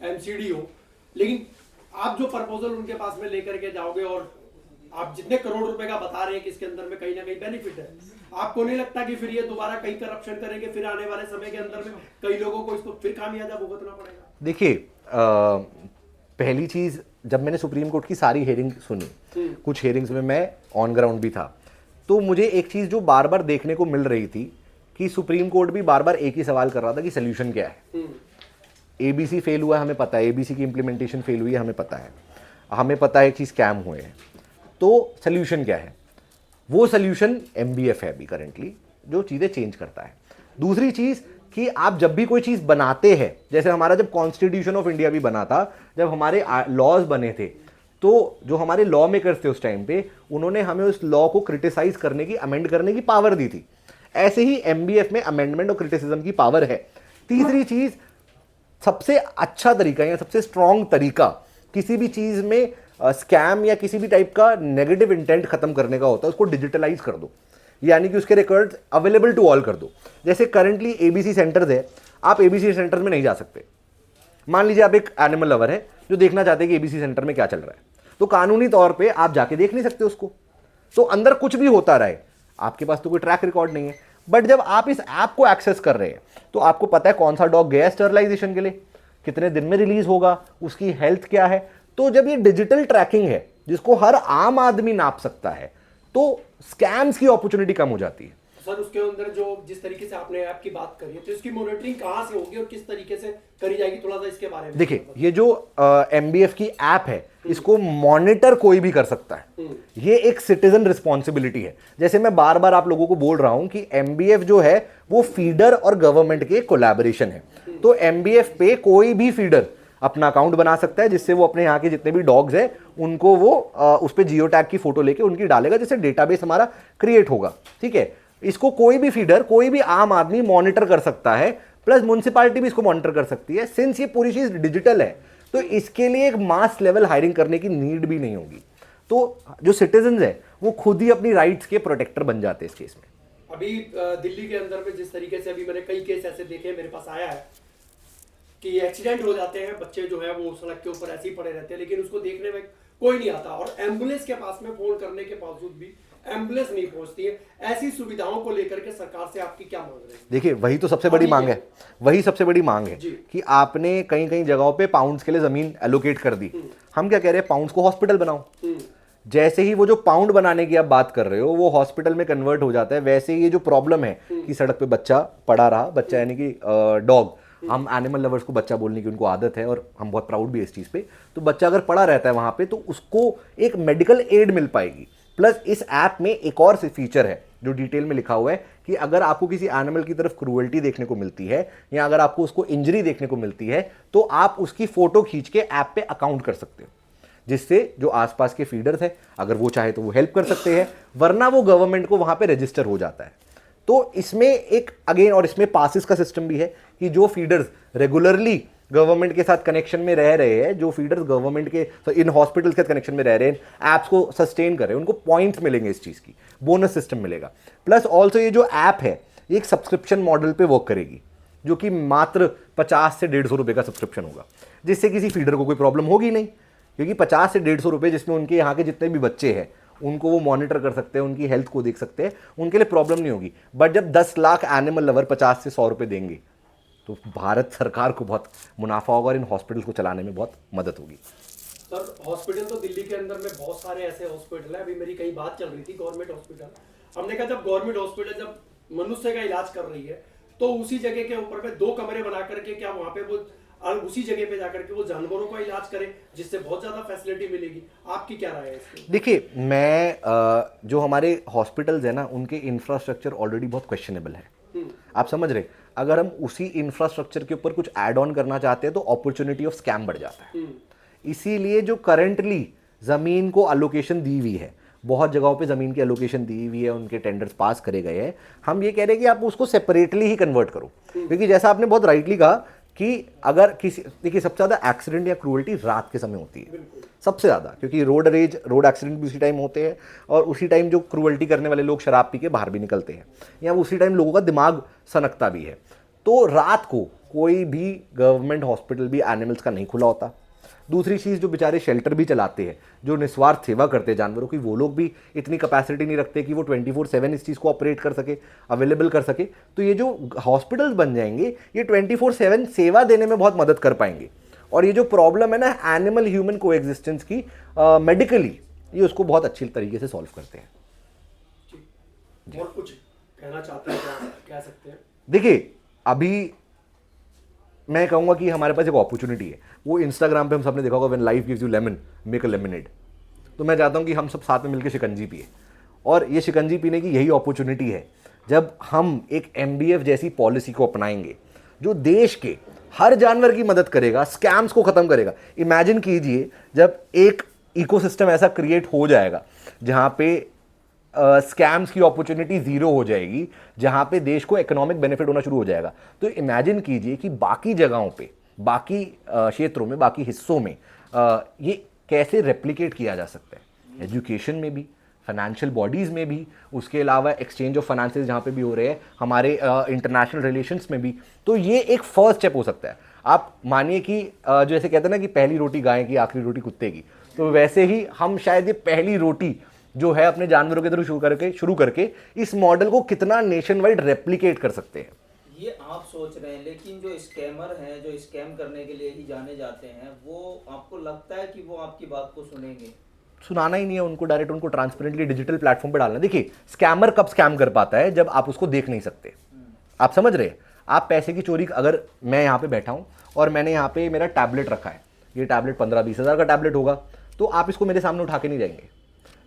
D: MCD हो, लेकिन आप जो प्रपोजल उनके पास में लेकर के जाओगे और आप जितने करोड़ रुपए का बता रहे हैं कि इसके अंदर में कहीं ना कहीं बेनिफिट है, आपको नहीं लगता कि फिर ये दोबारा कहीं करप्शन करेंगे, फिर आने वाले समय के अंदर में कई लोगों को इसको फिर खामियाजा भुगतना पड़ेगा?
A: देखिए, पहली चीज़, जब मैंने सुप्रीम कोर्ट की सारी हेयरिंग सुनी, कुछ हेयरिंग्स में मैं ऑन ग्राउंड भी था, तो मुझे एक चीज़ जो बार बार देखने को मिल रही थी कि सुप्रीम कोर्ट भी बार बार एक ही सवाल कर रहा था कि सोल्यूशन क्या है। एबीसी फेल हुआ है, हमें पता है, एबीसी की इंप्लीमेंटेशन फेल हुई है, हमें पता है, हमें पता है कि स्कैम हुए हैं, तो सोल्यूशन क्या है? वो सोल्यूशन एमबीएफ है अभी करंटली, जो चीज़ें चेंज करता है। दूसरी चीज़ कि आप जब भी कोई चीज़ बनाते हैं, जैसे हमारा जब कॉन्स्टिट्यूशन ऑफ इंडिया भी बना था, जब हमारे लॉज बने थे, तो जो हमारे लॉ मेकर्स थे उस टाइम पे, उन्होंने हमें उस लॉ को क्रिटिसाइज करने की, अमेंड करने की पावर दी थी। ऐसे ही एमबीएफ में अमेंडमेंट और क्रिटिसिज्म की पावर है। तीसरी चीज़, सबसे अच्छा तरीका या सबसे स्ट्रॉन्ग तरीका किसी भी चीज़ में स्कैम या किसी भी टाइप का नेगेटिव इंटेंट खत्म करने का होता है, उसको डिजिटलाइज कर दो, यानी कि उसके रिकॉर्ड्स अवेलेबल टू ऑल कर दो। जैसे करंटली एबीसी सेंटर्स है, आप एबीसी सेंटर में नहीं जा सकते। मान लीजिए आप एक एनिमल लवर है जो देखना चाहते हैं कि एबीसी सेंटर में क्या चल रहा है, तो कानूनी तौर पे आप जाके देख नहीं सकते उसको, तो अंदर कुछ भी होता रहे, आपके पास तो कोई ट्रैक रिकॉर्ड नहीं है। बट जब आप इस ऐप को एक्सेस कर रहे हैं, तो आपको पता है कौन सा डॉग गया स्टरलाइजेशन के लिए, कितने दिन में रिलीज होगा, उसकी हेल्थ क्या है। तो जब ये डिजिटल ट्रैकिंग है जिसको हर आम आदमी नाप सकता है, तो स्कैम्स की अपॉर्चुनिटी कम हो जाती है।
D: सर, उसके अंदर जो जिस तरीके से आपने ऐप की बात करी है, तो इसकी मॉनिटरिंग कहाँ से होगी और किस तरीके से करी जाएगी, थोड़ा सा इसके बारे में
A: देखिए, ये जो एमबीएफ की ऐप है, इसको मॉनिटर कोई भी कर सकता है। ये एक सिटीजन रिस्पॉन्सिबिलिटी है। जैसे मैं बार बार आप लोगों को बोल रहा हूं कि एमबीएफ जो है वो फीडर और गवर्नमेंट के कोलैबोरेशन है। तो एमबीएफ पे कोई भी फीडर अपना अकाउंट बना सकता है, जिससे वो अपने यहाँ के जितने भी डॉग्स हैं उनको वो उस पर जियो टैग की फोटो लेके उनकी डालेगा, जिससे डेटाबेस हमारा क्रिएट होगा। ठीक है, इसको कोई भी फीडर, कोई भी आम आदमी मॉनिटर कर सकता है, प्लस म्युनिसिपैलिटी भी इसको मॉनिटर कर सकती है। सिंस ये पूरी चीज डिजिटल है, तो इसके लिए एक मास लेवल हायरिंग करने की नीड भी नहीं होगी। तो जो सिटीजन है वो खुद ही अपनी राइट्स के प्रोटेक्टर बन जाते हैं इस केस में।
D: अभी दिल्ली के अंदर में जिस तरीके से अभी मैंने कई केस ऐसे देखे, मेरे पास आया है कि एक्सीडेंट हो जाते हैं, बच्चे जो है वो सड़क के ऊपर ऐसे ही पड़े रहते हैं, लेकिन उसको देखने में कोई नहीं आता, और एम्बुलेंस के पास में फोन करने के बावजूद भी एम्बुलेंस नहीं पहुंचती है। ऐसी सुविधाओं को लेकर के सरकार से आपकी क्या मांग रहे हैं?
A: देखिए, वही तो सबसे बड़ी मांग है, वही सबसे बड़ी मांग है कि आपने कहीं कहीं जगहों पे पाउंड्स के लिए जमीन एलोकेट कर दी। हम क्या कह रहे हैं, पाउंड्स को हॉस्पिटल बनाओ। जैसे ही वो जो पाउंड बनाने की आप बात कर रहे हो वो हॉस्पिटल में कन्वर्ट हो जाता है, वैसे ही ये जो प्रॉब्लम है कि सड़क पे बच्चा पड़ा रहा, बच्चा यानी कि डॉग, हम एनिमल लवर्स को बच्चा बोलने की उनको आदत है और हम बहुत प्राउड भी है इस चीज़ पे। तो बच्चा अगर पड़ा रहता है वहाँ पे, तो उसको एक मेडिकल एड मिल पाएगी। प्लस इस ऐप में एक और फीचर है जो डिटेल में लिखा हुआ है कि अगर आपको किसी एनिमल की तरफ क्रूअल्टी देखने को मिलती है या अगर आपको उसको इंजरी देखने को मिलती है, तो आप उसकी फोटो खींच के ऐप पे अकाउंट कर सकते हो, जिससे जो आसपास के फीडर्स हैं अगर वो चाहे तो वो हेल्प कर सकते हैं, वरना वो गवर्नमेंट को वहाँ पे रजिस्टर हो जाता है। तो इसमें एक अगेन, और इसमें पासिस का सिस्टम भी है कि जो फीडर्स रेगुलरली गवर्नमेंट के साथ कनेक्शन में रह रहे हैं, जो फीडर्स गवर्नमेंट के इन हॉस्पिटल्स के कनेक्शन में रह रहे हैं, ऐप्स को सस्टेन कर रहे हैं, उनको पॉइंट्स मिलेंगे, इस चीज़ की बोनस सिस्टम मिलेगा। प्लस ऑल्सो ये जो ऐप है ये एक सब्सक्रिप्शन मॉडल पे वर्क करेगी, जो कि मात्र 50 से 150 रुपये का सब्सक्रिप्शन होगा, जिससे किसी फीडर को कोई प्रॉब्लम होगी नहीं, क्योंकि 50 से 150 रुपये जिसमें उनके यहाँ के जितने भी बच्चे हैं उनको वो मॉनिटर कर सकते हैं, उनकी हेल्थ को देख सकते हैं, उनके लिए प्रॉब्लम नहीं होगी। बट जब 10 लाख एनिमल लवर 50 से 100 रुपये देंगे तो भारत सरकार को बहुत मुनाफा होगा और इन हॉस्पिटल को चलाने में बहुत मदद होगी।
D: सर, हॉस्पिटल तो दिल्ली के अंदर में बहुत सारे ऐसे हॉस्पिटल है। अभी मेरी कई बात चल रही थी गवर्नमेंट हॉस्पिटल, हमने कहा जब गवर्नमेंट हॉस्पिटल जब मनुष्य का इलाज कर रही है तो उसी जगह के ऊपर में 2 कमरे बना करके क्या वहाँ पे वो उसी जगह पे जाकर के वो जानवरों का इलाज करें, जिससे बहुत ज्यादा फैसिलिटी मिलेगी। आपकी क्या राय है इसमें?
A: देखिए, मैं जो हमारे हॉस्पिटल्स है ना, उनके इंफ्रास्ट्रक्चर ऑलरेडी बहुत क्वेश्चनेबल है। आप समझ रहे, अगर हम उसी इंफ्रास्ट्रक्चर के ऊपर कुछ ऐड ऑन करना चाहते हैं तो अपॉर्चुनिटी ऑफ स्कैम बढ़ जाता है। इसीलिए जो करंटली जमीन को अलोकेशन दी हुई है, बहुत जगहों पे जमीन की एलोकेशन दी हुई है, उनके टेंडर्स पास करे गए हैं, हम ये कह रहे हैं कि आप उसको सेपरेटली ही कन्वर्ट करो। क्योंकि जैसा आपने बहुत राइटली कहा कि अगर किसी, देखिए, सबसे ज़्यादा एक्सीडेंट या क्रूअल्टी रात के समय होती है, सबसे ज़्यादा, क्योंकि रोड रेज, रोड एक्सीडेंट भी उसी टाइम होते हैं, और उसी टाइम जो क्रूअल्टी करने वाले लोग शराब पी के बाहर भी निकलते हैं, या उसी टाइम लोगों का दिमाग सनकता भी है। तो रात को कोई भी गवर्नमेंट हॉस्पिटल भी एनिमल्स का नहीं खुला होता, दूसरी चीज़, जो बेचारे शेल्टर भी चलाते हैं, जो निस्वार्थ सेवा करते हैं जानवरों की, वो लोग भी इतनी कैपेसिटी नहीं रखते कि वो 24/7 इस चीज़ को ऑपरेट कर सके, अवेलेबल कर सके। तो ये जो हॉस्पिटल्स बन जाएंगे, ये 24/7 सेवा देने में बहुत मदद कर पाएंगे। और ये जो प्रॉब्लम है ना एनिमल ह्यूमन को एग्जिस्टेंस की मेडिकली, ये उसको बहुत अच्छी तरीके से सॉल्व करते हैं।
D: और कुछ कहना चाहते हैं, कह सकते हैं?
A: देखिए, अभी मैं कहूँगा कि हमारे पास एक अपॉर्चुनिटी है। वो इंस्टाग्राम पे हम सबने देखा होगा, when life gives you lemon make a lemonade. तो मैं चाहता हूँ कि हम सब साथ में मिलकर शिकंजी पिए, और ये शिकंजी पीने की यही अपॉर्चुनिटी है जब हम एक MBF जैसी पॉलिसी को अपनाएंगे जो देश के हर जानवर की मदद करेगा, स्कैम्स को ख़त्म करेगा। इमेजिन कीजिए जब एक इकोसिस्टम ऐसा क्रिएट हो जाएगा जहाँ पे स्कैम्स की अपॉर्चुनिटी ज़ीरो हो जाएगी, जहाँ पे देश को इकोनॉमिक बेनिफिट होना शुरू हो जाएगा। तो इमेजिन कीजिए कि बाकी जगहों पे, बाकी क्षेत्रों में, बाकी हिस्सों में ये कैसे रेप्लिकेट किया जा सकता है। एजुकेशन में भी, फाइनेंशियल बॉडीज़ में भी, उसके अलावा एक्सचेंज ऑफ फाइनेंसेस जहाँ पे भी हो रहे हैं, हमारे इंटरनेशनल रिलेशंस में भी। तो ये एक फर्स्ट स्टेप हो सकता है। आप मानिए कि जो ऐसे कहते हैं ना कि पहली रोटी गाय की, आखिरी रोटी कुत्ते की, तो वैसे ही हम शायद ये पहली रोटी जो है अपने जानवरों के थ्रू शुरू करके इस मॉडल को कितना नेशन वाइड रेप्लिकेट कर सकते हैं।
C: ये आप सोच रहे हैं, लेकिन जो स्कैमर हैं, जो स्कैम करने के लिए ही जाने जाते हैं, वो आपको लगता है कि वो आपकी बात को सुनेंगे?
A: सुनाना ही नहीं है उनको, डायरेक्ट उनको ट्रांसपेरेंटली डिजिटल प्लेटफॉर्म पे डालना। देखिए, स्कैमर कब स्कैम कर पाता है? जब आप उसको देख नहीं सकते। आप समझ रहे हैं? आप पैसे की चोरी, अगर मैं यहाँ पे बैठा हूँ और मैंने यहाँ पे मेरा टैबलेट रखा है, ये टैबलेट 15-20 हज़ार का टैबलेट होगा, तो आप इसको मेरे सामने उठा के नहीं जाएंगे।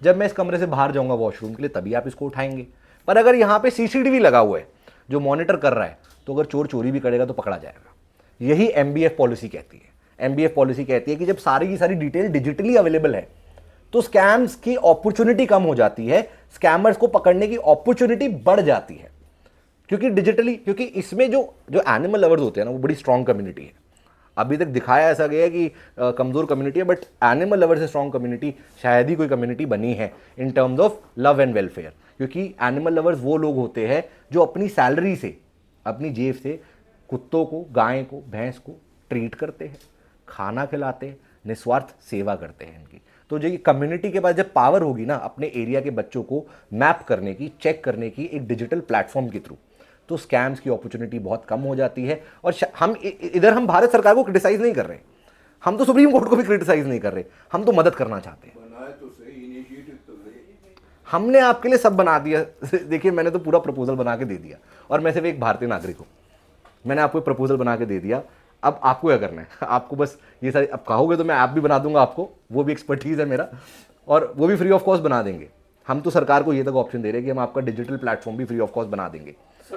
A: जब मैं इस कमरे से बाहर जाऊँगा वॉशरूम के लिए, तभी आप इसको उठाएंगे। पर अगर यहाँ पे CCTV लगा हुआ है जो मॉनिटर कर रहा है, तो अगर चोर चोरी भी करेगा तो पकड़ा जाएगा। यही MBF पॉलिसी कहती है। MBF पॉलिसी कहती है कि जब सारी की सारी डिटेल डिजिटली अवेलेबल है, तो स्कैम्स की अपॉर्चुनिटी कम हो जाती है, स्कैमर्स को पकड़ने की अपॉर्चुनिटी बढ़ जाती है। क्योंकि डिजिटली, क्योंकि इसमें जो एनिमल लवर्स होते हैं ना, वो बड़ी स्ट्रॉन्ग कम्युनिटी है। अभी तक दिखाया ऐसा गया है कि कमज़ोर कम्युनिटी है, बट एनिमल लवर्स से स्ट्रॉन्ग कम्युनिटी शायद ही कोई कम्युनिटी बनी है in terms of love and welfare. क्योंकि एनिमल लवर्स वो लोग होते हैं जो अपनी सैलरी से, अपनी जेब से कुत्तों को, गाय को, भैंस को ट्रीट करते हैं, खाना खिलाते हैं, निस्वार्थ सेवा करते हैं इनकी। तो जो कम्युनिटी के पास जब पावर होगी ना अपने एरिया के बच्चों को मैप करने की, चेक करने की एक डिजिटल प्लेटफॉर्म के थ्रू, तो स्कैम्स की अपॉर्चुनिटी बहुत कम हो जाती है। और हम इधर हम भारत सरकार को क्रिटिसाइज नहीं कर रहे, हम तो सुप्रीम कोर्ट को भी क्रिटिसाइज नहीं कर रहे, हम तो मदद करना चाहते हैं।
B: बनाए तो सही, इनिशिएटिव तो ले।
A: हमने आपके लिए सब बना दिया। देखिए, मैंने तो पूरा प्रपोजल बना के दे दिया, और मैं सिर्फ एक भारतीय नागरिक हूँ। मैंने आपको एक प्रपोजल बना के दे दिया। अब आपको क्या करना है? आपको बस ये सारी, अब कहोगे तो मैं ऐप भी बना दूंगा आपको, वो भी एक्सपर्टीज़ है मेरा, और वो भी फ्री ऑफ कॉस्ट बना देंगे। हम तो सरकार को ये तक ऑप्शन दे रहे हैं कि हम आपका डिजिटल प्लेटफॉर्म भी फ्री ऑफ कॉस्ट बना देंगे।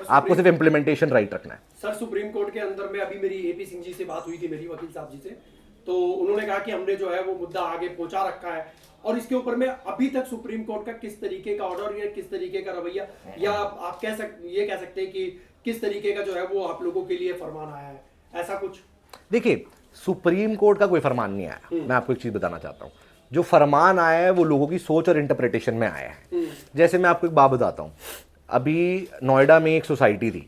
A: आपको सिर्फ इम्प्लीमेंटेशन राइट रखना है।
D: सर, सुप्रीम कोर्ट के अंदर में अभी मेरी AP सिंह जी से बात हुई थी, मेरी वकील साहब जी से, तो उन्होंने कहा कि हमने जो है वो मुद्दा आगे पहुंचा रखा है, और इसके ऊपर में अभी तक सुप्रीम कोर्ट का किस तरीके का ऑर्डर या किस तरीके का रवैया, या आप कह सकते हैं कि किस तरीके का जो है वो आप लोगों के लिए फरमान आया है, ऐसा कुछ?
A: देखिए, सुप्रीम कोर्ट का कोई फरमान नहीं आया। मैं आपको एक चीज़ बताना चाहता हूँ, जो फरमान आया है वो लोगों की सोच और इंटरप्रिटेशन में आया है। जैसे मैं आपको एक बात बताता हूँ, अभी नोएडा में एक सोसाइटी थी,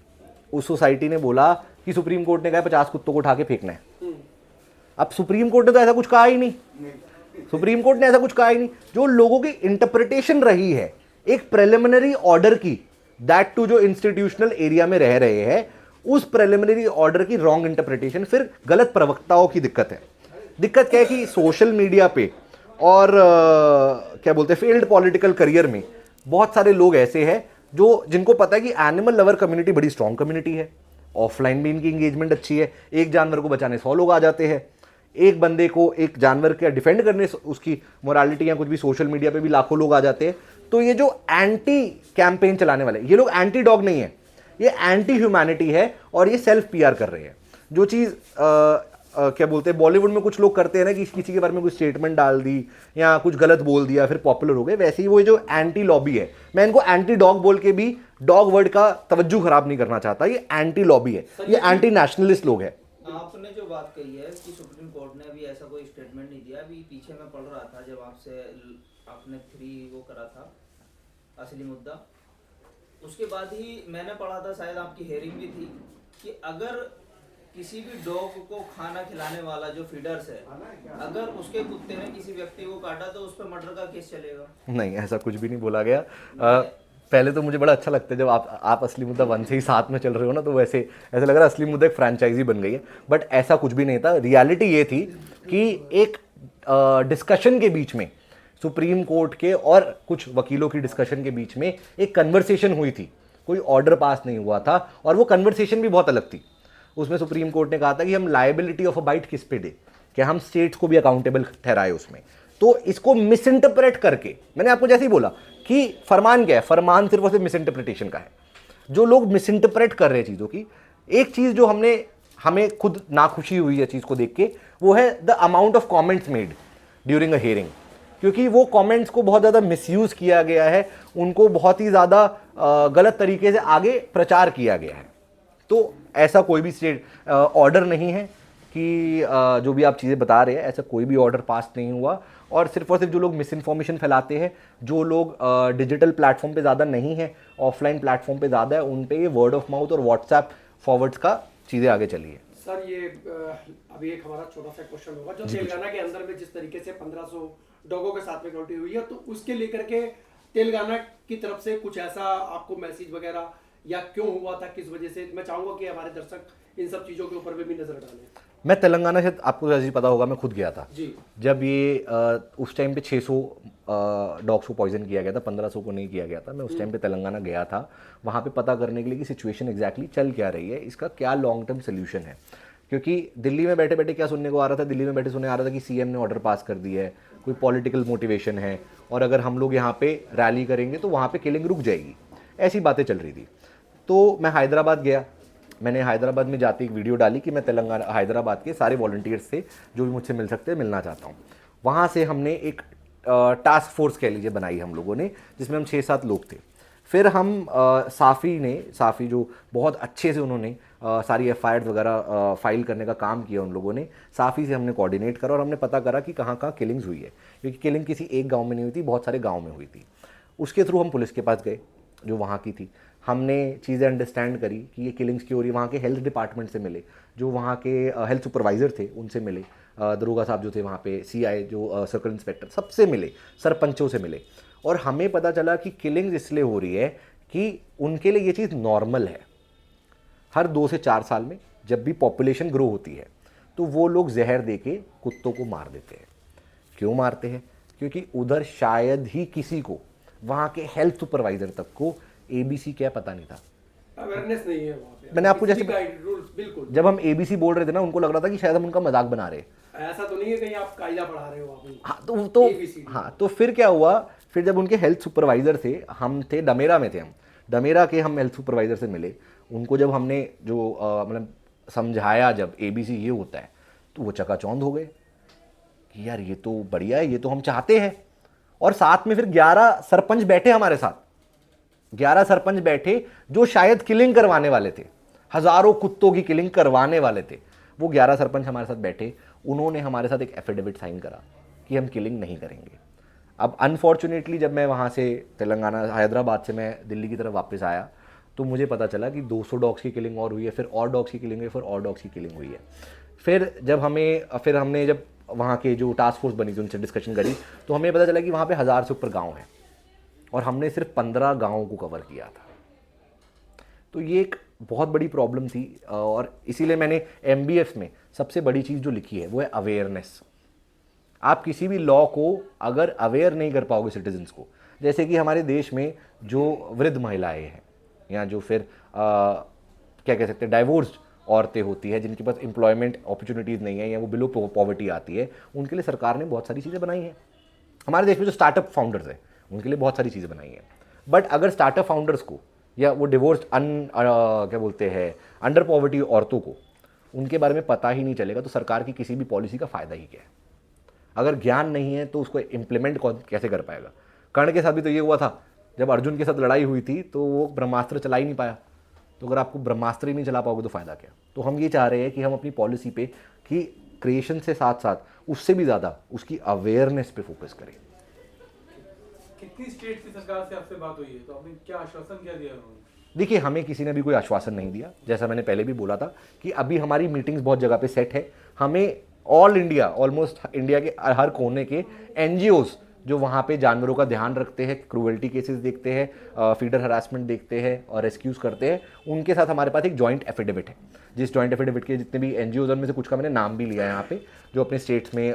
A: उस सोसाइटी ने बोला कि सुप्रीम कोर्ट ने कहा 50 कुत्तों को उठा के फेंकना है। अब सुप्रीम कोर्ट ने तो ऐसा कुछ कहा ही नहीं, सुप्रीम कोर्ट ने ऐसा कुछ कहा ही नहीं। जो लोगों की इंटरप्रिटेशन रही है एक प्रिलिमिनरी ऑर्डर की, दैट टू जो इंस्टीट्यूशनल एरिया में रह रहे हैं, उस प्रिलिमिनरी ऑर्डर की रॉन्ग इंटरप्रिटेशन, फिर गलत प्रवक्ताओं की दिक्कत है। दिक्कत क्या है कि सोशल मीडिया पे और क्या बोलते हैं फील्ड पॉलिटिकल करियर में बहुत सारे लोग ऐसे हैं जो जिनको पता है कि एनिमल लवर कम्युनिटी बड़ी स्ट्रॉन्ग कम्युनिटी है, ऑफलाइन भी इनकी इंगेजमेंट अच्छी है, एक जानवर को बचाने 100 लोग आ जाते हैं, एक बंदे को एक जानवर का डिफेंड करने उसकी मोरालिटी या कुछ भी सोशल मीडिया पे भी लाखों लोग आ जाते हैं। तो ये जो एंटी कैंपेन चलाने वाले, ये लोग एंटी डॉग नहीं है, ये एंटी ह्यूमैनिटी है, और ये सेल्फ PR कर रहे हैं। जो चीज़ क्या बोलते हैं बॉलीवुड में कुछ लोग करते हैं ना कि किसी के बारे में कुछ स्टेटमेंट डाल दी या कुछ गलत बोल दिया फिर पॉपुलर हो गए, वैसे ही वो जो एंटी लॉबी है, मैं इनको एंटी डॉग बोल के भी डॉग वर्ड का तवज्जो खराब नहीं करना चाहता, ये एंटी लॉबी है, ये एंटी नेशनलिस्ट लोग हैं।
C: आपने जो बात कही है कि सुप्रीम कोर्ट ने अभी ऐसा कोई स्टेटमेंट नहीं दिया, अभी पीछे मैं पढ़ रहा था जब आपने 3 वो करा था असली मुद्दा, उसके बाद ही मैंने पढ़ा था, शायद आपकी हेयरिंग भी थी, कि अगर किसी भी डॉग को खाना खिलाने वाला जो फीडर्स है, अगर उसके कुत्ते ने किसी व्यक्ति को काटा तो उस पर मर्डर का केस चलेगा?
A: नहीं, ऐसा कुछ भी नहीं बोला गया। पहले तो मुझे बड़ा अच्छा लगता है जब आप असली मुद्दा 1 से ही साथ में चल रहे हो ना, तो वैसे ऐसा लग रहा है असली मुद्दा एक फ्रैंचाइजी बन गई है, बट ऐसा कुछ भी नहीं था। रियलिटी ये थी कि एक डिस्कशन के बीच में, सुप्रीम कोर्ट के और कुछ वकीलों की डिस्कशन के बीच में एक कन्वर्सेशन हुई थी, कोई ऑर्डर पास नहीं हुआ था, और वो कन्वर्सेशन भी बहुत अलग थी। उसमें सुप्रीम कोर्ट ने कहा था कि हम लायबिलिटी ऑफ अ बाइट किस पे दे, कि हम स्टेट्स को भी अकाउंटेबल ठहराए उसमें। तो इसको मिस इंटरप्रेट करके, मैंने आपको जैसे ही बोला कि फरमान क्या है, फरमान सिर्फ और सिर्फ मिस इंटरप्रिटेशन का है। जो लोग मिस इंटरप्रेट कर रहे हैं चीज़ों की, एक चीज़ जो हमें खुद नाखुशी हुई है चीज़ को देख के, वो है the amount of comments made during a hearing, क्योंकि वो कमेंट्स को बहुत ज़्यादा मिसयूज़ किया गया है, उनको बहुत ही ज़्यादा गलत तरीके से आगे प्रचार किया गया है। तो ऐसा कोई भी स्टेट ऑर्डर नहीं है कि जो भी आप चीज़ें बता रहे हैं, ऐसा कोई भी ऑर्डर पास नहीं हुआ। और सिर्फ जो लोग मिस इन्फॉर्मेशन फैलाते हैं, जो लोग डिजिटल प्लेटफॉर्म पे ज़्यादा नहीं है, ऑफलाइन प्लेटफॉर्म पे ज़्यादा है, उन पे ये वर्ड ऑफ माउथ और व्हाट्सएप फॉरवर्ड्स का चीज़ें आगे चली है।
D: सर ये अभी एक हमारा छोटा सा क्वेश्चन होगा, जो तेलंगाना के अंदर में जिस तरीके से 1500 डॉगों के साथ में गलती हुई है, तो उसके लेकर के तेलंगाना की तरफ से कुछ ऐसा आपको मैसेज वगैरह, या क्यों हुआ था, किस वजह से? मैं चाहूंगा कि हमारे दर्शक इन सब चीज़ों के ऊपर भी नजर डालें।
A: मैं तेलंगाना से, आपको जैसे पता होगा, मैं खुद गया था
D: जी।
A: जब ये उस टाइम पे 600 डॉग्स को पॉइजन किया गया था, 1500 को नहीं किया गया था। मैं उस टाइम पे तेलंगाना गया था वहाँ पे पता करने के लिए कि सिचुएशन एग्जैक्टली चल क्या रही है, इसका क्या लॉन्ग टर्म सोल्यूशन है। क्योंकि दिल्ली में बैठे बैठे क्या सुनने को आ रहा था, दिल्ली में बैठे सुनने आ रहा था कि सीएम ने ऑर्डर पास कर दिया है, कोई पॉलिटिकल मोटिवेशन है, और अगर हम लोग यहाँ पे रैली करेंगे तो वहाँ पे किलिंग रुक जाएगी, ऐसी बातें चल रही थी। तो मैं हैदराबाद गया, मैंने हैदराबाद में जाते एक वीडियो डाली कि मैं तेलंगाना हैदराबाद के सारे वॉलंटियर्स से जो भी मुझसे मिल सकते हैं मिलना चाहता हूँ। वहाँ से हमने एक टास्क फोर्स कह लीजिए बनाई हम लोगों ने, जिसमें हम 6-7 लोग थे। फिर हम साफ़ी जो बहुत अच्छे से उन्होंने सारी FIR वगैरह फाइल करने का काम किया उन लोगों ने, साफ़ी से हमने कोऑर्डिनेट करा और हमने पता करा कि कहाँ कहाँ किलिंग्स हुई है, क्योंकि किलिंग किसी एक गाँव में नहीं हुई थी, बहुत सारे गाँव में हुई थी। उसके थ्रू हम पुलिस के पास गए जो वहाँ की थी, हमने चीज़ें अंडरस्टैंड करी कि ये किलिंग्स क्यों हो रही है। वहाँ के हेल्थ डिपार्टमेंट से मिले, जो वहाँ के हेल्थ सुपरवाइज़र थे उनसे मिले, दरोगा साहब जो थे वहाँ पे, CI जो सर्कल इंस्पेक्टर, सबसे मिले, सरपंचों से मिले, और हमें पता चला कि किलिंग्स इसलिए हो रही है कि उनके लिए ये चीज़ नॉर्मल है। हर 2 से 4 साल में जब भी पॉपुलेशन ग्रो होती है तो वो लोग जहर दे के कुत्तों को मार देते हैं। क्यों मारते हैं? क्योंकि उधर शायद ही किसी को, वहाँ के हेल्थ सुपरवाइज़र तक को ABC क्या पता नहीं था,
D: अवेयरनेस नहीं है वहाँ पे।
A: मैंने आपको जैसे
D: रूल्स, बिल्कुल।
A: जब हम ABC बोल रहे थे ना, उनको लग रहा था कि शायद हम उनका मजाक बना रहे हैं।
D: ऐसा तो नहीं है कहीं आप कायदा पढ़ा रहे हो वहाँ पे?
A: हाँ, तो फिर क्या हुआ, फिर जब उनके हेल्थ सुपरवाइज़र थे, हम थे डमेरा में थे, हम डमेरा के हम हेल्थ सुपरवाइज़र से मिले। उनको जब हमने जो मतलब समझाया जब ABC ये होता है, तो वो चकाचौंध हो गए कि यार ये तो बढ़िया है, ये तो हम चाहते हैं। और साथ में फिर 11 सरपंच बैठे हमारे साथ, 11 सरपंच बैठे जो शायद किलिंग करवाने वाले थे, हज़ारों कुत्तों की किलिंग करवाने वाले थे। वो 11 सरपंच हमारे साथ बैठे, उन्होंने हमारे साथ एक एफिडेविट साइन करा कि हम किलिंग नहीं करेंगे। अब अनफॉर्चुनेटली जब मैं वहाँ से तेलंगाना हैदराबाद से मैं दिल्ली की तरफ वापस आया, तो मुझे पता चला कि 200 डॉग्स की किलिंग और हुई है, फिर और डॉग्स की किलिंग हुई, फिर और डॉग्स की किलिंग हुई है। फिर हमने जब वहाँ के जो टास्क फोर्स बनी थी उनसे डिस्कशन करी, तो हमें पता चला कि वहाँ पे 1000 से ऊपर गाँव हैं, और हमने सिर्फ 15 गाँवों को कवर किया था। तो ये एक बहुत बड़ी प्रॉब्लम थी, और इसीलिए मैंने MBF में सबसे बड़ी चीज़ जो लिखी है वो है अवेयरनेस। आप किसी भी लॉ को अगर अवेयर नहीं कर पाओगे सिटीजन्स को, जैसे कि हमारे देश में जो वृद्ध महिलाएं हैं, या जो फिर क्या कह सकते हैं डाइवोर्स्ड औरतें होती हैं, जिनके पास एम्प्लॉयमेंट अपॉर्चुनिटीज़ नहीं है या वो बिलो पॉवर्टी आती है, उनके लिए सरकार ने बहुत सारी चीज़ें बनाई हैं। हमारे देश में जो स्टार्टअप फाउंडर्स हैं उनके लिए बहुत सारी चीज़ें बनाई हैं। बट अगर स्टार्टअप फाउंडर्स को या वो डिवोर्स्ड क्या बोलते हैं अंडर पॉवर्टी औरतों को उनके बारे में पता ही नहीं चलेगा, तो सरकार की किसी भी पॉलिसी का फ़ायदा ही क्या है। अगर ज्ञान नहीं है तो उसको इम्प्लीमेंट कैसे कर पाएगा। कर्ण के साथ भी तो ये हुआ था, जब अर्जुन के साथ लड़ाई हुई थी तो वो ब्रह्मास्त्र चला ही नहीं पाया। तो अगर आपको ब्रह्मास्त्र ही नहीं चला पाओगे तो फ़ायदा क्या। तो हम ये चाह रहे हैं कि हम अपनी पॉलिसी पे कि क्रिएशन से साथ साथ उससे भी ज़्यादा उसकी अवेयरनेस पे फोकस करें।
E: कितनी स्टेट की सरकार से आपसे बात हुई है, तो आपने क्या आश्वासन क्या दिया उन्होंने?
A: देखिए, हमें किसी ने भी कोई आश्वासन नहीं दिया। जैसा मैंने पहले भी बोला था कि अभी हमारी मीटिंग्स बहुत जगह पे सेट है। हमें ऑल इंडिया, ऑलमोस्ट इंडिया के हर कोने के एनजीओज जो वहाँ पे जानवरों का ध्यान रखते हैं, क्रूअल्टी केसेस देखते हैं, फीडर हरासमेंट देखते हैं और रेस्क्यूज करते हैं, उनके साथ हमारे पास एक जॉइंट एफिडेविट है। जिस जॉइंट एफिडेविट के जितने भी एनजीओज उनमें से कुछ का मैंने नाम भी लिया है यहाँ पे, जो अपने स्टेट्स में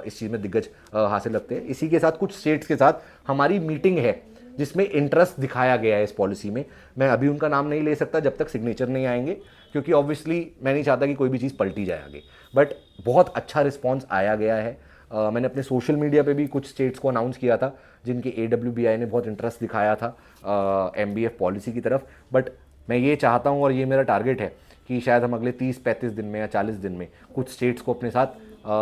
A: इस चीज़ में दिग्गज हासिल रखते हैं। इसी के साथ कुछ स्टेट्स के साथ हमारी मीटिंग है जिसमें इंटरेस्ट दिखाया गया है इस पॉलिसी में। मैं अभी उनका नाम नहीं ले सकता जब तक सिग्नेचर नहीं आएंगे, क्योंकि ऑब्वियसली मैं नहीं चाहता कि कोई भी चीज़ पलटी जाए आगे। बट बहुत अच्छा रिस्पॉन्स आया गया है। मैंने अपने सोशल मीडिया पे भी कुछ स्टेट्स को अनाउंस किया था जिनके AWBI ने बहुत इंटरेस्ट दिखाया था MBF पॉलिसी की तरफ। बट मैं ये चाहता हूँ और ये मेरा टारगेट है कि शायद हम अगले 30-35 दिन में या 40 दिन में कुछ स्टेट्स को अपने साथ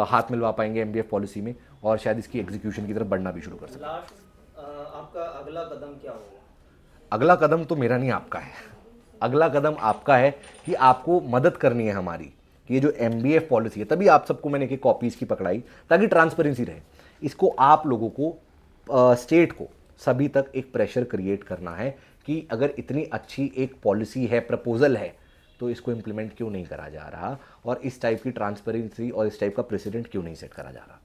A: हाथ मिलवा पाएंगे MBF पॉलिसी में, और शायद इसकी एग्जीक्यूशन की तरफ बढ़ना भी शुरू कर सकें।
C: लास्ट आपका अगला कदम क्या होगा?
A: अगला कदम तो मेरा नहीं, आपका है। अगला कदम आपका है कि आपको मदद करनी है हमारी कि ये जो MBF पॉलिसी है, तभी आप सबको मैंने कि कॉपीज़ की पकड़ाई ताकि ट्रांसपेरेंसी रहे। इसको आप लोगों को स्टेट को सभी तक एक प्रेशर क्रिएट करना है कि अगर इतनी अच्छी एक पॉलिसी है, प्रपोजल है, तो इसको इम्प्लीमेंट क्यों नहीं करा जा रहा, और इस टाइप की ट्रांसपेरेंसी और इस टाइप का प्रेसिडेंट क्यों नहीं सेट करा जा रहा।